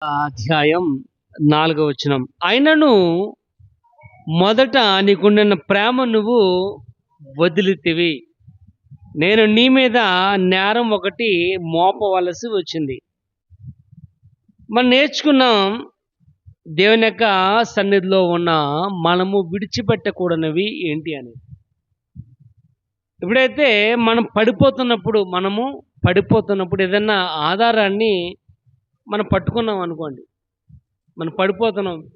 అధ్యాయం 4వ వచనం. అయినను మొదట నీకుండిన ప్రేమ నువ్వు వదిలితివి. నేను నీ మీద నేరం ఒకటి మోపవలసి వచ్చింది. మనం నేర్చుకున్నాం దేవుని యొక్క సన్నిధిలో ఉన్న మనము విడిచిపెట్టకూడనివి ఏంటి అని. ఎప్పుడైతే మనం పడిపోతున్నప్పుడు ఏదన్నా ఆధారాన్ని మనం పట్టుకున్నాం అనుకోండి. మనం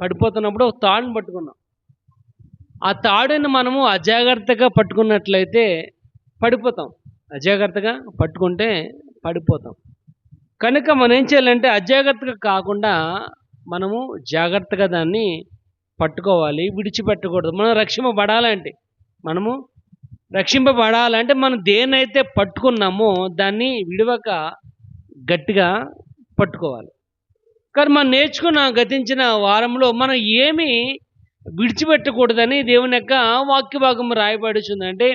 పడిపోతున్నప్పుడు ఒక తాడుని పట్టుకున్నాం. ఆ తాడుని మనము అజాగ్రత్తగా పట్టుకున్నట్లయితే పడిపోతాం. అజాగ్రత్తగా పట్టుకుంటే పడిపోతాం. కనుక మనం ఏం చేయాలంటే అజాగ్రత్తగా కాకుండా మనము జాగ్రత్తగా దాన్ని పట్టుకోవాలి, విడిచిపెట్టకూడదు. మనము రక్షింపబడాలంటే మనం దేన్నైతే పట్టుకున్నామో దాన్ని విడవక గట్టిగా పట్టుకోవాలి. కానీ మనం నేర్చుకున్న గతించిన వారంలో మనం ఏమి విడిచిపెట్టకూడదని దేవుని యొక్క వాక్య భాగం రాయబడుచుంది. అంటే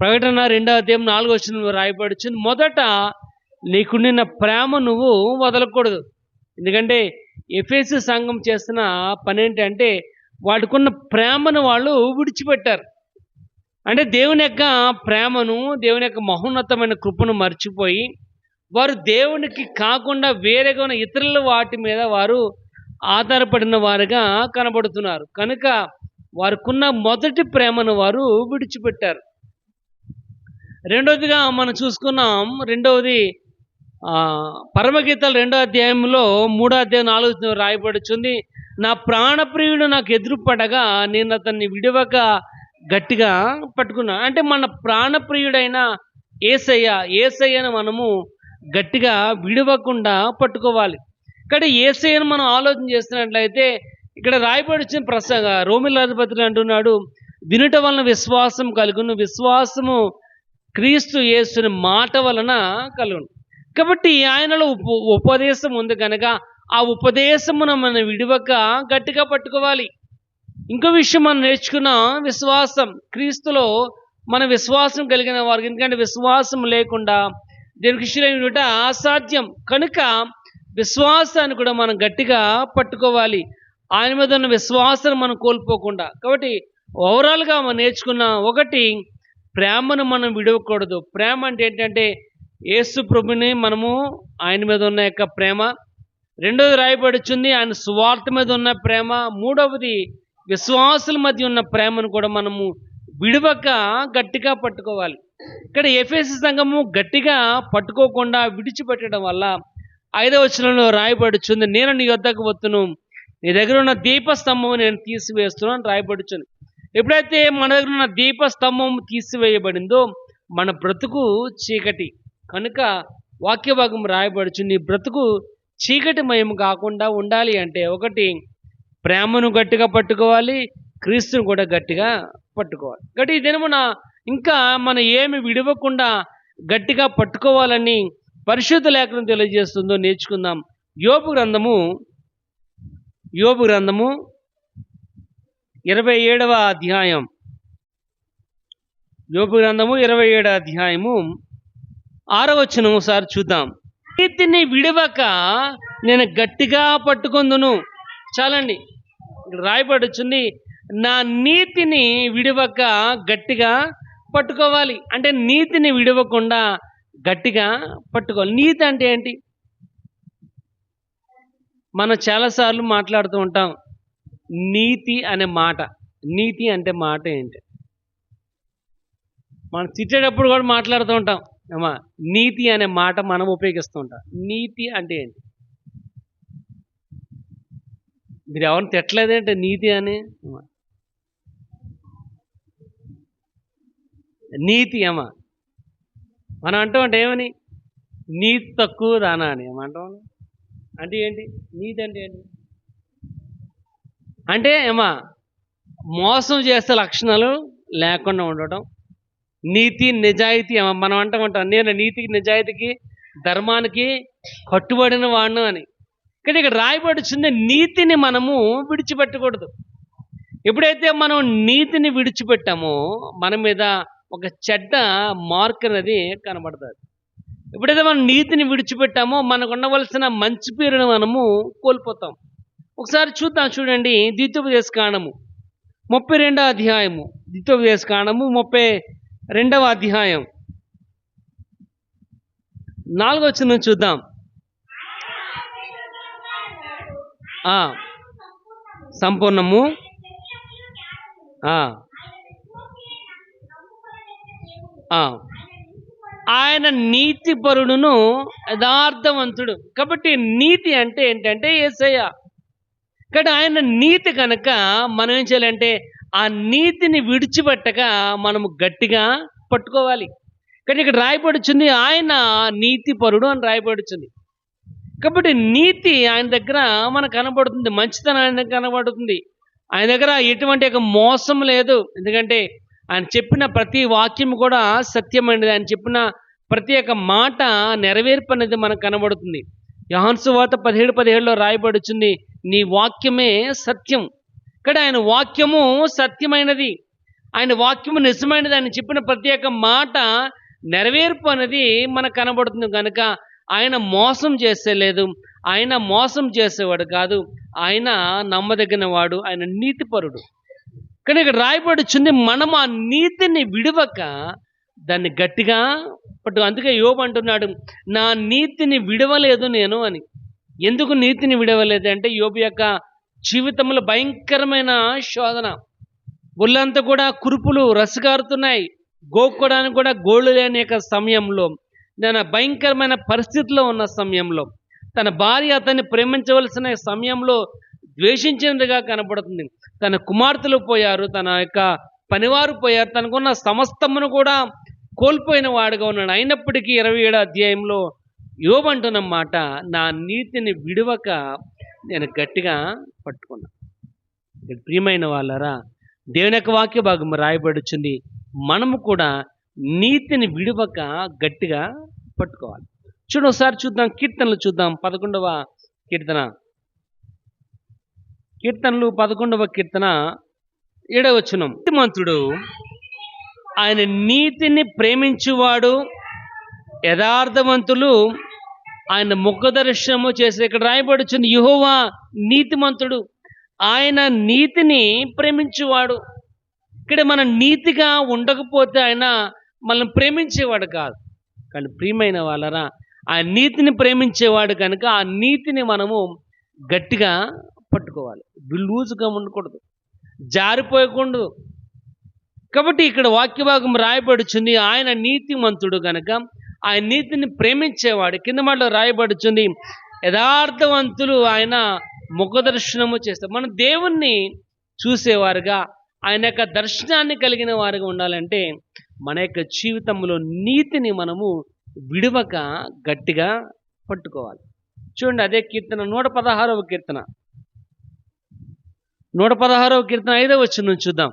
ప్రకటన 2వ అధ్యాయం 4వ వచనంలో రాయబడుచుంది. మొదట నీకుండిన ప్రేమ నువ్వు వదలకూడదు. ఎందుకంటే ఎఫెసు సంఘం చేస్తున్న పని ఏంటంటే వాడుకున్న ప్రేమను వాళ్ళు విడిచిపెట్టారు. అంటే దేవుని యొక్క ప్రేమను, దేవుని యొక్క మహోన్నతమైన కృపను మర్చిపోయి వారు దేవునికి కాకుండా వేరేగా ఉన్న ఇతరుల వాటి మీద వారు ఆధారపడిన వారుగా కనబడుతున్నారు. కనుక వారికున్న మొదటి ప్రేమను వారు విడిచిపెట్టారు. రెండవదిగా మనం చూసుకున్నాం. పరమగీతాలు 2వ అధ్యాయంలో 3వ అధ్యాయం 4వ రాయబడుచుంది. నా ప్రాణప్రియుడు నాకు ఎదురుపడగా నేను అతన్ని విడవక గట్టిగా పట్టుకున్నా. అంటే మన ప్రాణప్రియుడైన యేసయ్యను మనము గట్టిగా విడవకుండా పట్టుకోవాలి. ఇక్కడ యేసయ్యను మనం ఆలోచన చేస్తున్నట్లయితే ఇక్కడ రాయబడిన రోమిలాధిపతి అంటున్నాడు, వినుట వలన విశ్వాసం కలుగును, విశ్వాసము క్రీస్తు యేసుని మాట వలన కలుగును. కాబట్టి ఆయనలో ఉపదేశం ఉంది కనుక ఆ ఉపదేశమును మనం విడవక గట్టిగా పట్టుకోవాలి. ఇంకో విషయం మనం నేర్చుకున్న విశ్వాసం. క్రీస్తులో మన విశ్వాసం కలిగిన వారికి, ఎందుకంటే విశ్వాసం లేకుండా దేవునికి ఇష్టమైనట అసాధ్యం. కనుక విశ్వాసాన్ని కూడా మనం గట్టిగా పట్టుకోవాలి, ఆయన మీద ఉన్న విశ్వాసాన్ని మనం కోల్పోకుండా. కాబట్టి ఓవరాల్గా మనం నేర్చుకున్న ఒకటి, ప్రేమను మనం విడవకూడదు. ప్రేమ అంటే ఏంటంటే యేసు ప్రభుని మనము ఆయన మీద ఉన్న యొక్క ప్రేమ. రెండవది రాయబడుచుంది ఆయన సువార్త మీద ఉన్న ప్రేమ. మూడవది విశ్వాసుల మధ్య ఉన్న ప్రేమను కూడా మనము విడవక గట్టిగా పట్టుకోవాలి. ఇక్కడ ఎఫెసు సంఘము గట్టిగా పట్టుకోకుండా విడిచిపెట్టడం వల్ల 5వ వచనంలో రాయబడుచుంది, నేను నీ వద్దకు వత్తును, నీ దగ్గర ఉన్న దీపస్తంభం నేను తీసివేస్తున్నాను రాయబడుచుంది. ఎప్పుడైతే మన దగ్గర ఉన్న దీపస్తంభం తీసివేయబడిందో మన బ్రతుకు చీకటి. కనుక వాక్య భాగం రాయబడుచుంది, నీ బ్రతుకు చీకటిమయం కాకుండా ఉండాలి అంటే ఒకటి, ప్రేమను గట్టిగా పట్టుకోవాలి, క్రీస్తును కూడా గట్టిగా పట్టుకోవాలి. కాబట్టి ఈ దినమున ఇంకా మనం ఏమి విడవకుండా గట్టిగా పట్టుకోవాలని పరిశుద్ధ లేఖనం తెలియజేస్తుందో నేర్చుకుందాం. యోబు గ్రంథము 27వ అధ్యాయం. యోబు గ్రంథము 27వ అధ్యాయము 6వ వచనం ఒకసారి చూద్దాం. నీతిని విడవక నేను గట్టిగా పట్టుకొందును. చాలండి, ఇక్కడ రాయబడుచుంది, నా నీతిని విడవక గట్టిగా పట్టుకోవాలి. అంటే నీతిని విడవకుండా గట్టిగా పట్టుకోవాలి. నీతి అంటే ఏంటి? మనం చాలాసార్లు మాట్లాడుతూ ఉంటాం నీతి అనే మాట. నీతి అంటే మాట ఏంటి? మనం తిట్టేటప్పుడు కూడా మాట్లాడుతూ ఉంటాం అమ్మా, నీతి అనే మాట మనం ఉపయోగిస్తూ ఉంటాం. నీతి అంటే ఏంటి? మీరు ఎవరిని తిట్టలేదంటే నీతి అని నీతి అమ్మా మనం అంటూ ఉంటాం. ఏమని? నీతి తక్కువ దానా అని ఏమంటాం. అంటే ఏంటి నీతి? అంటే ఏంటి? అంటే ఏమా మోసం చేసే లక్షణాలు లేకుండా ఉండటం. నీతి నిజాయితీ మనం అంటాం, నేను నీతికి నిజాయితీకి ధర్మానికి కట్టుబడిన వాడిను అని. కానీ ఇక్కడ రాయబడుచుంది, నీతిని మనము విడిచిపెట్టకూడదు. ఎప్పుడైతే మనం నీతిని విడిచిపెట్టామో మన మీద ఒక చెడ్డ మార్క్ అనేది కనబడుతుంది. ఎప్పుడైతే మనం నీతిని విడిచిపెట్టామో మనకు ఉండవలసిన మంచి పేరును మనము కోల్పోతాం. ఒకసారి చూద్దాం, చూడండి. ద్వితోపదేశ కాండము 32వ అధ్యాయము, ద్వితోపదేశ కాండము 32వ అధ్యాయం 4వ వచనం చూద్దాం. సంపూర్ణము ఆయన నీతిపరుడును యథార్థవంతుడు. కాబట్టి నీతి అంటే ఏంటంటే యేసయ్య. కాబట్టి ఆయన నీతి కనుక మనం ఏం చేయాలంటే ఆ నీతిని విడిచిపెట్టక మనము గట్టిగా పట్టుకోవాలి. కానీ ఇక్కడ రాయబడుచుంది ఆయన నీతిపరుడు అని రాయబడుచుంది. కాబట్టి నీతి ఆయన దగ్గర మనకు కనబడుతుంది, మంచితనం ఆయన దగ్గర కనబడుతుంది. ఆయన దగ్గర ఎటువంటి మోసం లేదు. ఎందుకంటే ఆయన చెప్పిన ప్రతి వాక్యం కూడా సత్యమైనది. ఆయన చెప్పిన ప్రతి ఒక్క మాట నెరవేర్పు అనేది మనకు కనబడుతుంది. యోహాను సువార్త 17:17లో రాయబడుచుంది, నీ వాక్యమే సత్యం. ఇక్కడ ఆయన వాక్యము సత్యమైనది, ఆయన వాక్యము నిజమైనది. ఆయన చెప్పిన ప్రతి ఒక్క మాట నెరవేర్పు అనేది మనకు కనబడుతుంది. కనుక ఆయన మోసం చేసేలేదు, ఆయన మోసం చేసేవాడు కాదు, ఆయన నమ్మదగిన వాడు, ఆయన నీతిపరుడు. కానీ ఇక్కడ రాయబడుచుంది మనం ఆ నీతిని విడవక దాన్ని గట్టిగా పట్టు. అందుకే యోబు అంటున్నాడు, నా నీతిని విడవలేదు నేను అని. ఎందుకు నీతిని విడవలేదు అంటే యోబు యొక్క జీవితంలో భయంకరమైన శోధన, ఒళ్ళంతా కూడా కురుపులు రసగారుతున్నాయి, గోక్కోడానికి కూడా గోళ్ళు లేని యొక్క సమయంలో, తన భయంకరమైన పరిస్థితిలో ఉన్న సమయంలో, తన భార్య అతన్ని ప్రేమించవలసిన సమయంలో ద్వేషించినదిగా కనపడుతుంది. తన కుమార్తెలు పోయారు, తన యొక్క పనివారు పోయారు, తనకున్న సమస్తమును కూడా కోల్పోయిన వాడుగా ఉన్నాడు. అయినప్పటికీ 27వ అధ్యాయంలో యోబు అంటున్న మాట, నా నీతిని విడవక నేను గట్టిగా పట్టుకున్నా. ప్రియమైన వాళ్ళరా, దేవుని యొక్క వాక్య భాగం రాయబడుచుంది, మనము కూడా నీతిని విడవక గట్టిగా పట్టుకోవాలి. చూడు, ఒకసారి చూద్దాం, కీర్తనలు చూద్దాం. 11వ కీర్తన, కీర్తనలు 11వ కీర్తన 7వ వచనం. నీతిమంతుడు ఆయన నీతిని ప్రేమించువాడు, యథార్థవంతులు ఆయన ముఖదర్శనము చేసే. ఇక్కడ రాయబడుచుంది, యెహోవా నీతిమంతుడు, ఆయన నీతిని ప్రేమించువాడు. ఇక్కడ మనం నీతిగా ఉండకపోతే ఆయన మనల్ని ప్రేమించేవాడు కాదు. కానీ ప్రియమైన వాళ్ళరా, ఆ నీతిని ప్రేమించేవాడు కనుక ఆ నీతిని మనము గట్టిగా పట్టుకోవాలి, లూజుగా ఉండకూడదు, జారిపోయకూడదు. కాబట్టి ఇక్కడ వాక్యభాగం రాయబడుచుంది, ఆయన నీతిమంతుడు కనుక ఆయన నీతిని ప్రేమించేవాడు. కింద మాటలో రాయబడుచుంది, యథార్థవంతులు ఆయన ముఖదర్శనము చేస్తారు. మన దేవుణ్ణి చూసేవారుగా, ఆయన యొక్క దర్శనాన్ని కలిగిన వారుగా ఉండాలంటే మన యొక్క జీవితంలో నీతిని మనము విడవక గట్టిగా పట్టుకోవాలి. చూడండి, అదే కీర్తన 116వ కీర్తన, 116వ కీర్తన 5వ వచనం చూద్దాం.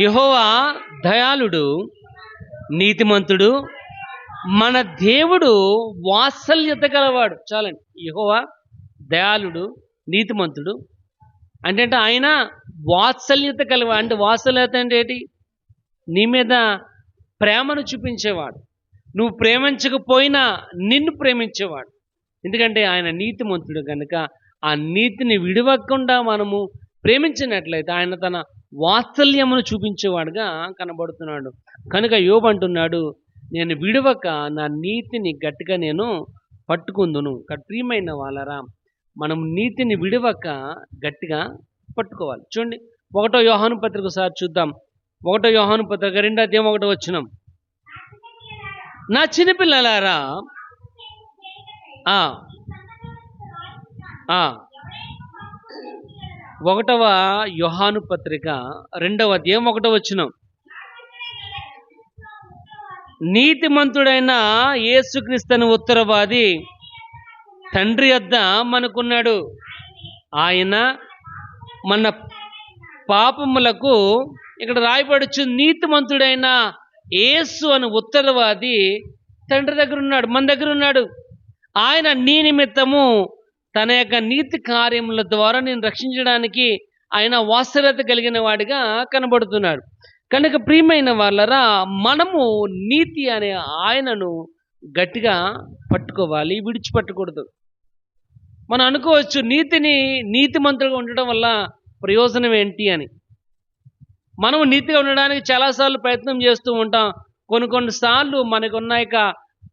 యెహోవా దయాళుడు, నీతిమంతుడు, మన దేవుడు వాత్సల్యత గలవాడు. చాలండి, యెహోవా దయాళుడు, నీతిమంతుడు అంటే ఆయన వాత్సల్యత కలవాడు. అంటే వాత్సల్యత అంటే ఏంటి? నీ మీద ప్రేమను చూపించేవాడు, నువ్వు ప్రేమించకపోయినా నిన్ను ప్రేమించేవాడు. ఎందుకంటే ఆయన నీతిమంతుడు కనుక ఆ నీతిని విడవకుండా మనము ప్రేమించినట్లయితే ఆయన తన వాత్సల్యమును చూపించేవాడుగా కనబడుతున్నాడు. కనుక యోబు అంటున్నాడు, నేను విడవక నా నీతిని గట్టిగా నేను పట్టుకుందును. ప్రియమైన వాళ్ళరా, మనం నీతిని విడవక గట్టిగా పట్టుకోవాలి. చూడండి, 1వ యోహాను పత్రిక ఒకసారి చూద్దాం. 1వ యోహాను పత్రిక 2వ అధ్యాయం 1వ వచనం. నా చిన్నపిల్లలారా, 1వ యోహాను పత్రిక 2వ అధ్యాయం 1వ వచనం. నీతిమంతుడైన యేసుక్రీస్తుని ఉత్తరవాది తండ్రి యొద్ద మనకున్నాడు. ఆయన మన పాపములకు, ఇక్కడ రాయబడుచు, నీతిమంతుడైన యేసు అని ఉత్తరవాది తండ్రి దగ్గర ఉన్నాడు, మన దగ్గర ఉన్నాడు. ఆయన నీ నిమిత్తము తన యొక్క నీతి కార్యముల ద్వారా నేను రక్షించడానికి ఆయన వాత్సల్యత కలిగిన వాడిగా కనబడుతున్నాడు. కనుక ప్రియమైన వాళ్ళరా, మనము నీతి అనే ఆయనను గట్టిగా పట్టుకోవాలి, విడిచిపెట్టకూడదు. మనం అనుకోవచ్చు నీతిమంతులుగా ఉండడం వల్ల ప్రయోజనం ఏంటి అని. మనం నీతిగా ఉండడానికి చాలాసార్లు ప్రయత్నం చేస్తూ ఉంటాం. కొన్ని సార్లు మనకున్న యొక్క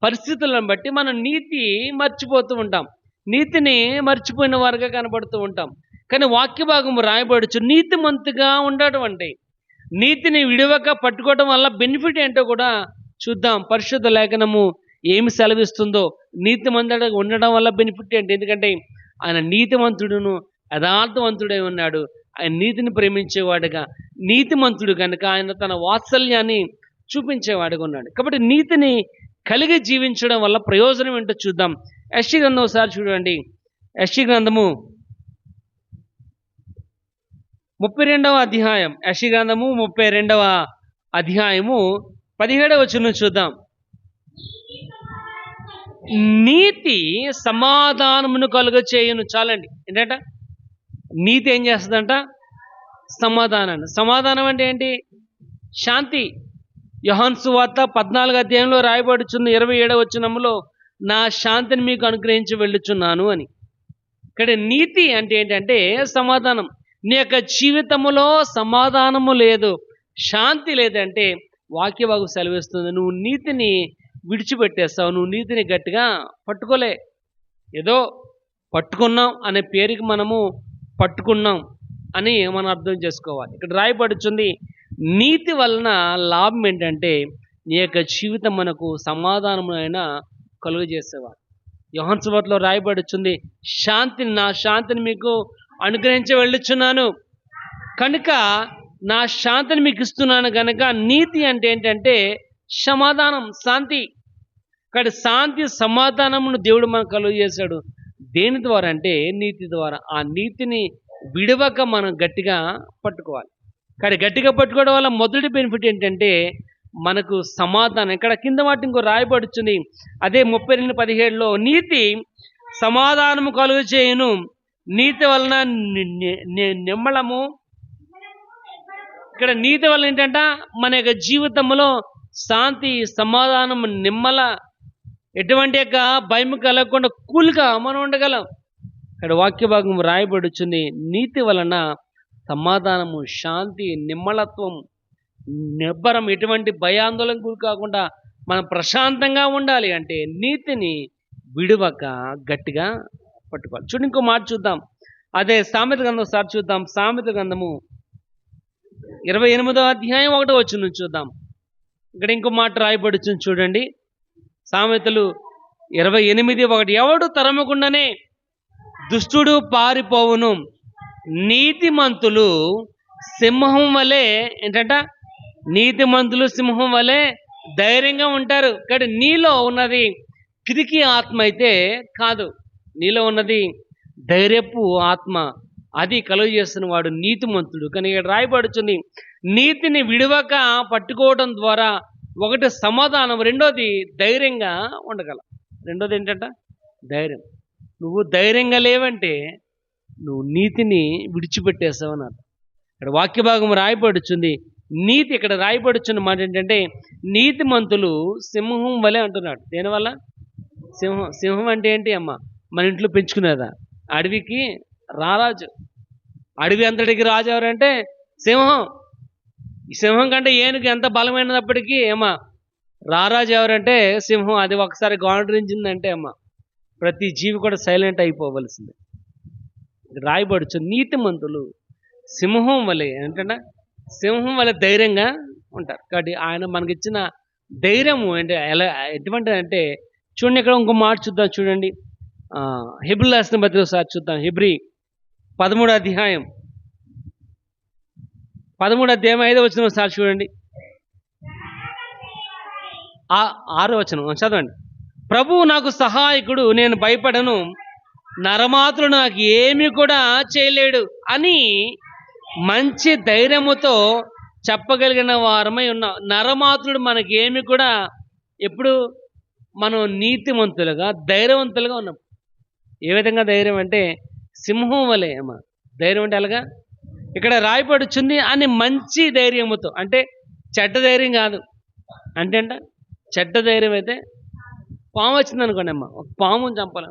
పరిస్థితులను బట్టి మనం నీతి మర్చిపోతూ ఉంటాం. నీతిని మర్చిపోయిన వారుగా కనబడుతూ ఉంటాం. కానీ వాక్య భాగము రాయబడుచు నీతిమంతుగా ఉండడం అంటే, నీతిని విడవక పట్టుకోవడం వల్ల బెనిఫిట్ ఏంటో కూడా చూద్దాం. పరిశుద్ధ లేఖనము ఏమి సెలవిస్తుందో, నీతిమంతుడుగా ఉండడం వల్ల బెనిఫిట్ ఏంటి? ఎందుకంటే ఆయన నీతిమంతుడును యథార్థవంతుడై ఉన్నాడు. ఆయన నీతిని ప్రేమించేవాడుగా, నీతిమంతుడు కనుక ఆయన తన వాత్సల్యాన్ని చూపించేవాడుగా ఉన్నాడు. కాబట్టి నీతిని కలిగి జీవించడం వల్ల ప్రయోజనం ఏంటో చూద్దాం. యెషయా గ్రంథం ఒకసారి చూడండి. యెషయా గ్రంథము 32వ అధ్యాయం. యెషయా గ్రంథము 32వ అధ్యాయము 17వ వచనం చూద్దాం. నీతి సమాధానమును కలుగచేయును. చాలండి. ఏంటంట? నీతి ఏం చేస్తుందంట? సమాధానాన్ని. సమాధానం అంటే ఏంటి? శాంతి. యోహాను సువార్త 14వ అధ్యాయంలో రాయబడుచున్న 27వ వచనంలో, నా శాంతిని మీకు అనుగ్రహించి వెళ్ళుచున్నాను అని. ఇక్కడ నీతి అంటే ఏంటంటే సమాధానం. నీ యొక్క జీవితంలో సమాధానము లేదు, శాంతి లేదంటే వాక్యభాగం సెలవిస్తుంది, నువ్వు నీతిని విడిచిపెట్టేస్తావు. నువ్వు నీతిని గట్టిగా పట్టుకోలే. ఏదో పట్టుకున్నాం అనే పేరుకి మనము పట్టుకున్నాం అని మనం అర్థం చేసుకోవాలి. ఇక్కడ రాయబడుచుంది, నీతి వలన లాభం ఏంటంటే నీ యొక్క జీవితం మనకు సమాధానమైన కలుగజేసేవాడు. యోహాను సువార్తలో రాయబడుచుంది, నా శాంతిని మీకు అనుగ్రహించి వెళ్ళుచున్నాను కనుక నా శాంతిని మీకు ఇస్తున్నాను కనుక. నీతి అంటే ఏంటంటే సమాధానం, శాంతి. ఇక్కడ శాంతి సమాధానమును దేవుడు మనకు కలుగజేశాడు. దేని ద్వారా అంటే నీతి ద్వారా. ఆ నీతిని విడవక మనం గట్టిగా పట్టుకోవాలి. కానీ గట్టిగా పట్టుకోవడం వల్ల మొదటి బెనిఫిట్ ఏంటంటే మనకు సమాధానం. ఇక్కడ కింద మాట ఇంకో రాయబడుచుంది, అదే 32:17లో, నీతి సమాధానము కలుగు చేయును, నీతి వలన నిమ్మళము. ఇక్కడ నీతి వలన ఏంటంట? మన యొక్క జీవితంలో శాంతి, సమాధానం, నిమ్మల, ఎటువంటి యొక్క భయం కలగకుండా కూల్గా మనం ఉండగలం. ఇక్కడ వాక్య భాగం రాయబడుచుంది, నీతి వలన సమాధానము, శాంతి, నిమ్మలత్వం, నిబ్బరం, ఎటువంటి భయాందోళన గురి కాకుండా మనం ప్రశాంతంగా ఉండాలి అంటే నీతిని విడవక గట్టిగా పట్టుకోవాలి. చూడండి, ఇంకో మాట చూద్దాం. అదే సామెత గ్రంథం ఒకసారి చూద్దాం. సామెత గ్రంథము 28వ అధ్యాయం 1వ వచనం చూద్దాం. ఇక్కడ ఇంకో మాట రాయబడుచుంది చూడండి. సామెతలు 28:1, ఎవడు తరమకుండానే దుష్టుడు పారిపోవును, నీతిమంతులు సింహం వలె. ఏంటంట? నీతిమంతులు సింహం వలె ధైర్యంగా ఉంటారు. కానీ నీలో ఉన్నది పిరికి ఆత్మ అయితే కాదు, నీలో ఉన్నది ధైర్యపు ఆత్మ. అది కలుగు చేస్తున్న వాడు నీతిమంతుడు. కానీ ఇక్కడ రాయబడుచుంది, నీతిని విడవక పట్టుకోవడం ద్వారా ఒకటి సమాధానం, రెండోది ధైర్యంగా ఉండగలం. రెండోది ఏంటంట? ధైర్యం. నువ్వు ధైర్యంగా లేవంటే నువ్వు నీతిని విడిచిపెట్టేస్తావు అన్నారు. ఇక్కడ వాక్య భాగం రాయబడుచుంది, నీతి. ఇక్కడ రాయబడుచున్న మాట ఏంటంటే నీతిమంతులు సింహం వలె అంటున్నాడు. దేనివల్ల? సింహం అంటే ఏంటి అమ్మ? మన ఇంట్లో పెంచుకునేదా? అడవికి రారాజు. అడవి అంతటికి రాజు ఎవరంటే సింహం. ఈ సింహం కంటే ఏనుగు ఎంత బలమైనప్పటికీ ఏమా రారాజు ఎవరంటే సింహం. అది ఒకసారి గాండ్రించిందంటే అమ్మ ప్రతి జీవి కూడా సైలెంట్ అయిపోవలసిందే. రాయబడుచు నీతిమంతులు సింహం వలె. ఏంటంటే సింహం వలె ధైర్యంగా ఉంటారు. కాబట్టి ఆయన మనకిచ్చిన ధైర్యము అంటే ఎటువంటిది అంటే చూడండి, ఇక్కడ ఇంకో మాట చూద్దాం. చూడండి, హెబ్రీ రాసిన పత్రిక ఒకసారి చూద్దాం. హెబ్రీ 13వ అధ్యాయం 5వ వచనం ఒకసారి చూడండి. 6వ వచనం చదవండి. ప్రభువు నాకు సహాయకుడు, నేను భయపడను, నరమాత్రుడు నాకు ఏమీ కూడా చేయలేడు అని మంచి ధైర్యముతో చెప్పగలిగిన వారమై ఉన్నాం. నరమాత్రుడు మనకి ఏమి కూడా, ఎప్పుడు మనం నీతిమంతులుగా ధైర్యవంతులుగా ఉన్నాం. ఏ విధంగా ధైర్యం అంటే సింహం వలె అమ్మ. ధైర్యం అంటే అలాగా ఇక్కడ రాయబడుచుంది అని మంచి ధైర్యముతో. అంటే చెడ్డ ధైర్యం కాదు. అంటే చెడ్డ ధైర్యం అయితే పాము వచ్చింది అనుకోండి అమ్మ, ఒక పాముని చంపాలి.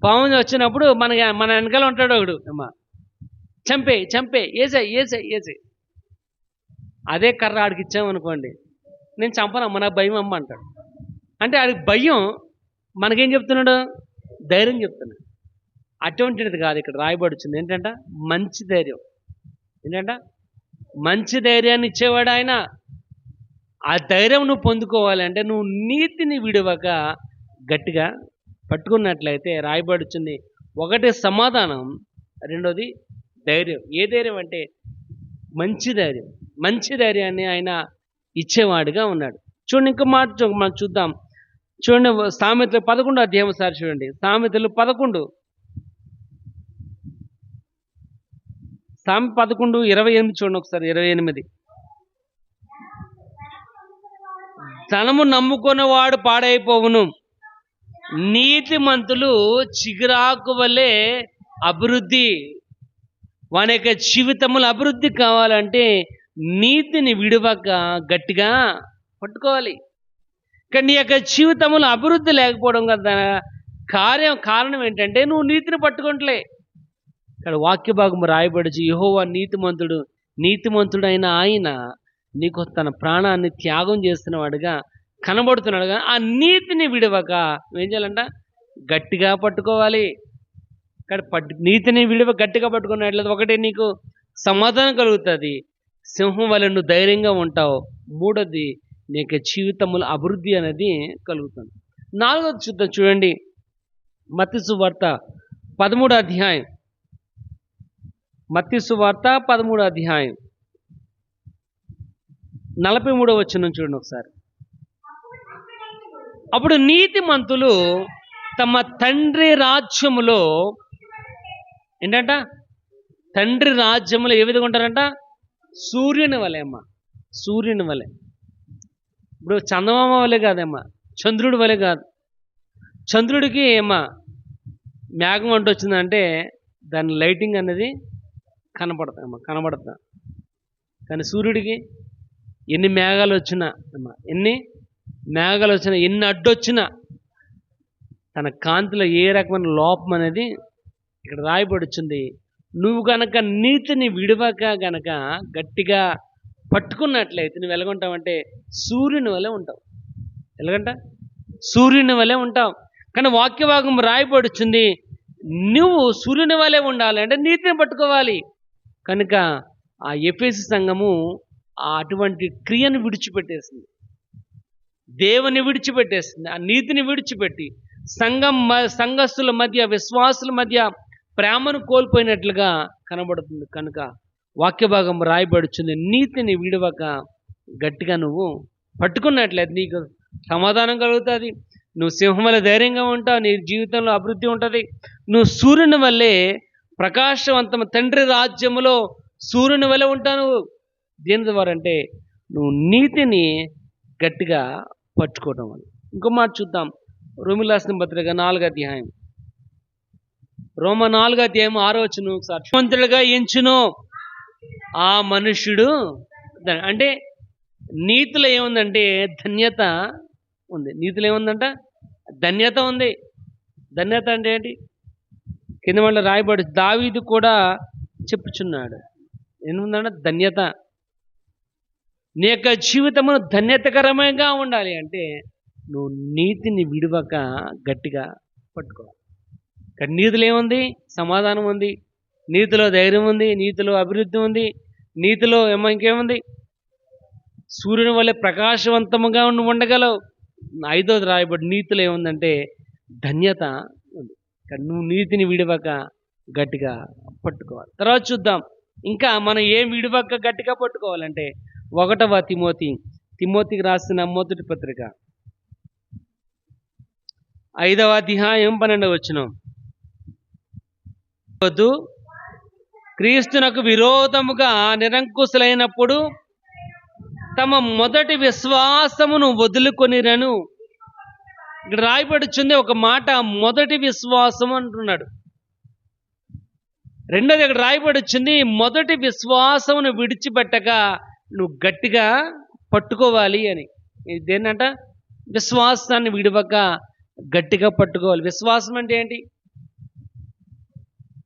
పాము వచ్చినప్పుడు మన వెనకాల ఉంటాడు ఒకడు, అమ్మ చంపే ఏసే. అదే కర్ర ఆడికి ఇచ్చామనుకోండి, నేను చంపనమ్మ, నాకు భయం అమ్మ అంటాడు. అంటే ఆడికి భయం, మనకేం చెప్తున్నాడు? ధైర్యం చెప్తున్నాడు. అటువంటిది కాదు ఇక్కడ రాయబడుతుంది. ఏంటంట? మంచి ధైర్యం. ఏంటంట? మంచి ధైర్యాన్ని ఇచ్చేవాడు ఆయన. ఆ ధైర్యం నువ్వు పొందుకోవాలంటే నువ్వు నీతిని విడవక గట్టిగా పట్టుకున్నట్లయితే రాయబడుతుంది. ఒకటి సమాధానం, రెండోది ధైర్యం. ఏ ధైర్యం అంటే మంచి ధైర్యం. మంచి ధైర్యాన్ని ఆయన ఇచ్చేవాడుగా ఉన్నాడు. చూడండి, ఇంకో మాట మనం చూద్దాం. చూడండి, సామెతలు 11 అధ్యాయం ఒకసారి చూడండి. సామెతలు 11 11:28 చూడండి ఒకసారి. 28, ధనము నమ్ముకున్నవాడు పాడైపోవును, నీతిమంతులు చిగురాకు వలె అభివృద్ధి. వాని యొక్క జీవితములు అభివృద్ధి కావాలంటే నీతిని విడవక గట్టిగా పట్టుకోవాలి. కానీ నీ యొక్క జీవితంలో అభివృద్ధి లేకపోవడం కదా కారణం ఏంటంటే నువ్వు నీతిని పట్టుకుంటలే. ఇక్కడ వాక్య భాగం రాయబడి, యెహోవా నీతిమంతుడైన ఆయన నీకు తన ప్రాణాన్ని త్యాగం చేస్తున్నవాడుగా కనబడుతున్నాడు. కానీ ఆ నీతిని విడవక ఏం చేయాలంట? గట్టిగా పట్టుకోవాలి. ఇక్కడ నీతిని విడవ గట్టిగా పట్టుకున్నట్లయితే ఒకటి నీకు సమాధానం కలుగుతుంది, సింహం వలె నువ్వు ధైర్యంగా ఉంటావు. మూడోది నీకు జీవితంలో అభివృద్ధి అనేది కలుగుతుంది. నాలుగోది చూద్దాం, చూడండి. మత్తయి సువార్త 13వ అధ్యాయం. మత్తయి సువార్త 13వ అధ్యాయం 43వ వచనం చూడండి ఒకసారి. అప్పుడు నీతిమంతులు తమ తండ్రి రాజ్యములో ఏంటంట? తండ్రి రాజ్యములో ఏ విధంగా ఉంటారంట? సూర్యుని వలె అమ్మ, సూర్యుని వలె. ఇప్పుడు చందమామ వలె కాదమ్మా, చంద్రుడి వలె కాదు. చంద్రుడికి ఏమ్మా మేఘం అంటూ వచ్చిందంటే దాని లైటింగ్ అనేది కనబడతా. కానీ సూర్యుడికి ఎన్ని మేఘాలు వచ్చినా అమ్మా, ఎన్ని అడ్డొచ్చినా తన కాంతిలో ఏ రకమైన లోపం అనేది ఇక్కడ రాయబడుతుంది. నువ్వు గనక నీతిని విడవక గనక గట్టిగా పట్టుకున్నట్లయితే నువ్వు ఎలాగుంటావంటే సూర్యుని వలె ఉంటావు. ఎలాగంట? సూర్యుని వలె ఉంటావు. కానీ వాక్యభాగం రాయబడుతుంది, నువ్వు సూర్యుని వలె ఉండాలి అంటే నీతిని పట్టుకోవాలి. కనుక ఆ ఎఫెసు సంఘము అటువంటి క్రియను విడిచిపెట్టేసింది, దేవుని విడిచిపెట్టేసింది. ఆ నీతిని విడిచిపెట్టి సంఘస్థుల మధ్య, విశ్వాసుల మధ్య ప్రేమను కోల్పోయినట్లుగా కనబడుతుంది. కనుక వాక్యభాగం రాయబడుతుంది, నీతిని విడవక గట్టిగా నువ్వు పట్టుకున్నట్లయితే నీకు సమాధానం కలుగుతుంది. నువ్వు సింహం వల్ల ధైర్యంగా ఉంటావు, నీ జీవితంలో అభివృద్ధి ఉంటుంది. నువ్వు సూర్యుని వల్లే ప్రకాశవంతం, తండ్రి రాజ్యములో సూర్యుని వల్లే ఉంటావు. దేని ద్వారా అంటే నువ్వు నీతిని గట్టిగా పట్టుకోవడం వల్ల. ఇంకో మాట చూద్దాం, రోమీయులకు రాసిన పత్రిక 4వ అధ్యాయం. రోమ 4వ అధ్యాయం 6వ వచనం ఒకసారి. మంత్రులుగా ఎంచును ఆ మనుష్యుడు, అంటే నీతిలో ఏముందంటే ధన్యత ఉంది. నీతిలో ఏముందంట? ధన్యత ఉంది. ధన్యత అంటే ఏంటి? కింద మళ్ళీ రాయబడి దావీదు కూడా చెప్పుచున్నాడు. ఏముందంట? ధన్యత. నీ యొక్క జీవితము ధన్యతకరమంగా ఉండాలి అంటే నువ్వు నీతిని విడవక గట్టిగా పట్టుకోవాలి. కానీ నీతిలో ఏముంది? సమాధానం ఉంది, నీతిలో ధైర్యం ఉంది, నీతిలో అభివృద్ధి ఉంది, నీతిలో ఇంకేముంది? సూర్యుని వల్లే ప్రకాశవంతముగా ఉండగలవు. 5వది రాయబడి నీతిలో ఏముందంటే ధన్యత ఉంది. కానీ నువ్వు నీతిని విడవక గట్టిగా పట్టుకోవాలి. తర్వాత చూద్దాం, ఇంకా మనం ఏం విడవక గట్టిగా పట్టుకోవాలంటే 1వ తిమోతికి రాసిన మొదటి పత్రిక 5వ అధ్యాయం 12వ వచనం. క్రీస్తునకు విరోధముగా నిరంకుశులైనప్పుడు తమ మొదటి విశ్వాసమును వదులుకొనిరను. ఇక్కడ రాయబడుచుంది ఒక మాట, మొదటి విశ్వాసం అంటున్నాడు. రెండోది ఇక్కడ రాయబడుచుంది మొదటి విశ్వాసమును విడిచిపెట్టక నువ్వు గట్టిగా పట్టుకోవాలి అని. ఇదేంటంట, విశ్వాసాన్ని విడవక గట్టిగా పట్టుకోవాలి. విశ్వాసం అంటే ఏంటి?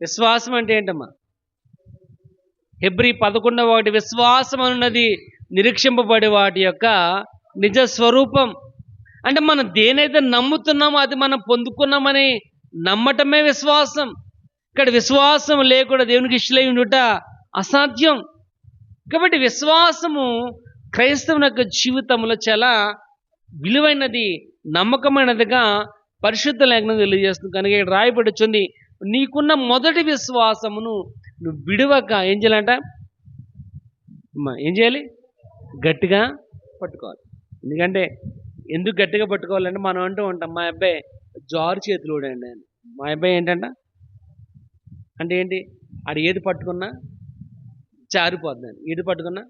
విశ్వాసం అంటే ఏంటమ్మా? హెబ్రీ 11:1 విశ్వాసం అన్నది నిరీక్షింపబడే వాటి యొక్క నిజ స్వరూపం. అంటే మనం దేనైతే నమ్ముతున్నామో అది మనం పొందుకున్నామని నమ్మటమే విశ్వాసం. ఇక్కడ విశ్వాసం లేకుండా దేవునికి ఇష్టలై ఉండుట అసాధ్యం. కాబట్టి విశ్వాసము క్రైస్తవుని యొక్క జీవితంలో చాలా విలువైనది, నమ్మకమైనదిగా పరిశుద్ధ లేఖనం తెలియజేస్తుంది. కనుక ఇక్కడ రాయబడుచుంది, నీకున్న మొదటి విశ్వాసమును నువ్వు విడవక ఏం చేయాలంట? ఏం చేయాలి? గట్టిగా పట్టుకోవాలి. ఎందుకంటే ఎందుకు గట్టిగా పట్టుకోవాలంటే మనం అంటూ ఉంటాం, మా అబ్బాయి జారు చేతులు ఊడండి అని. మా అబ్బాయి ఏంటంట అంటే ఏంటి? ఆడు ఏది పట్టుకున్నా జారిపోద్దని. ఏది పట్టుకున్నా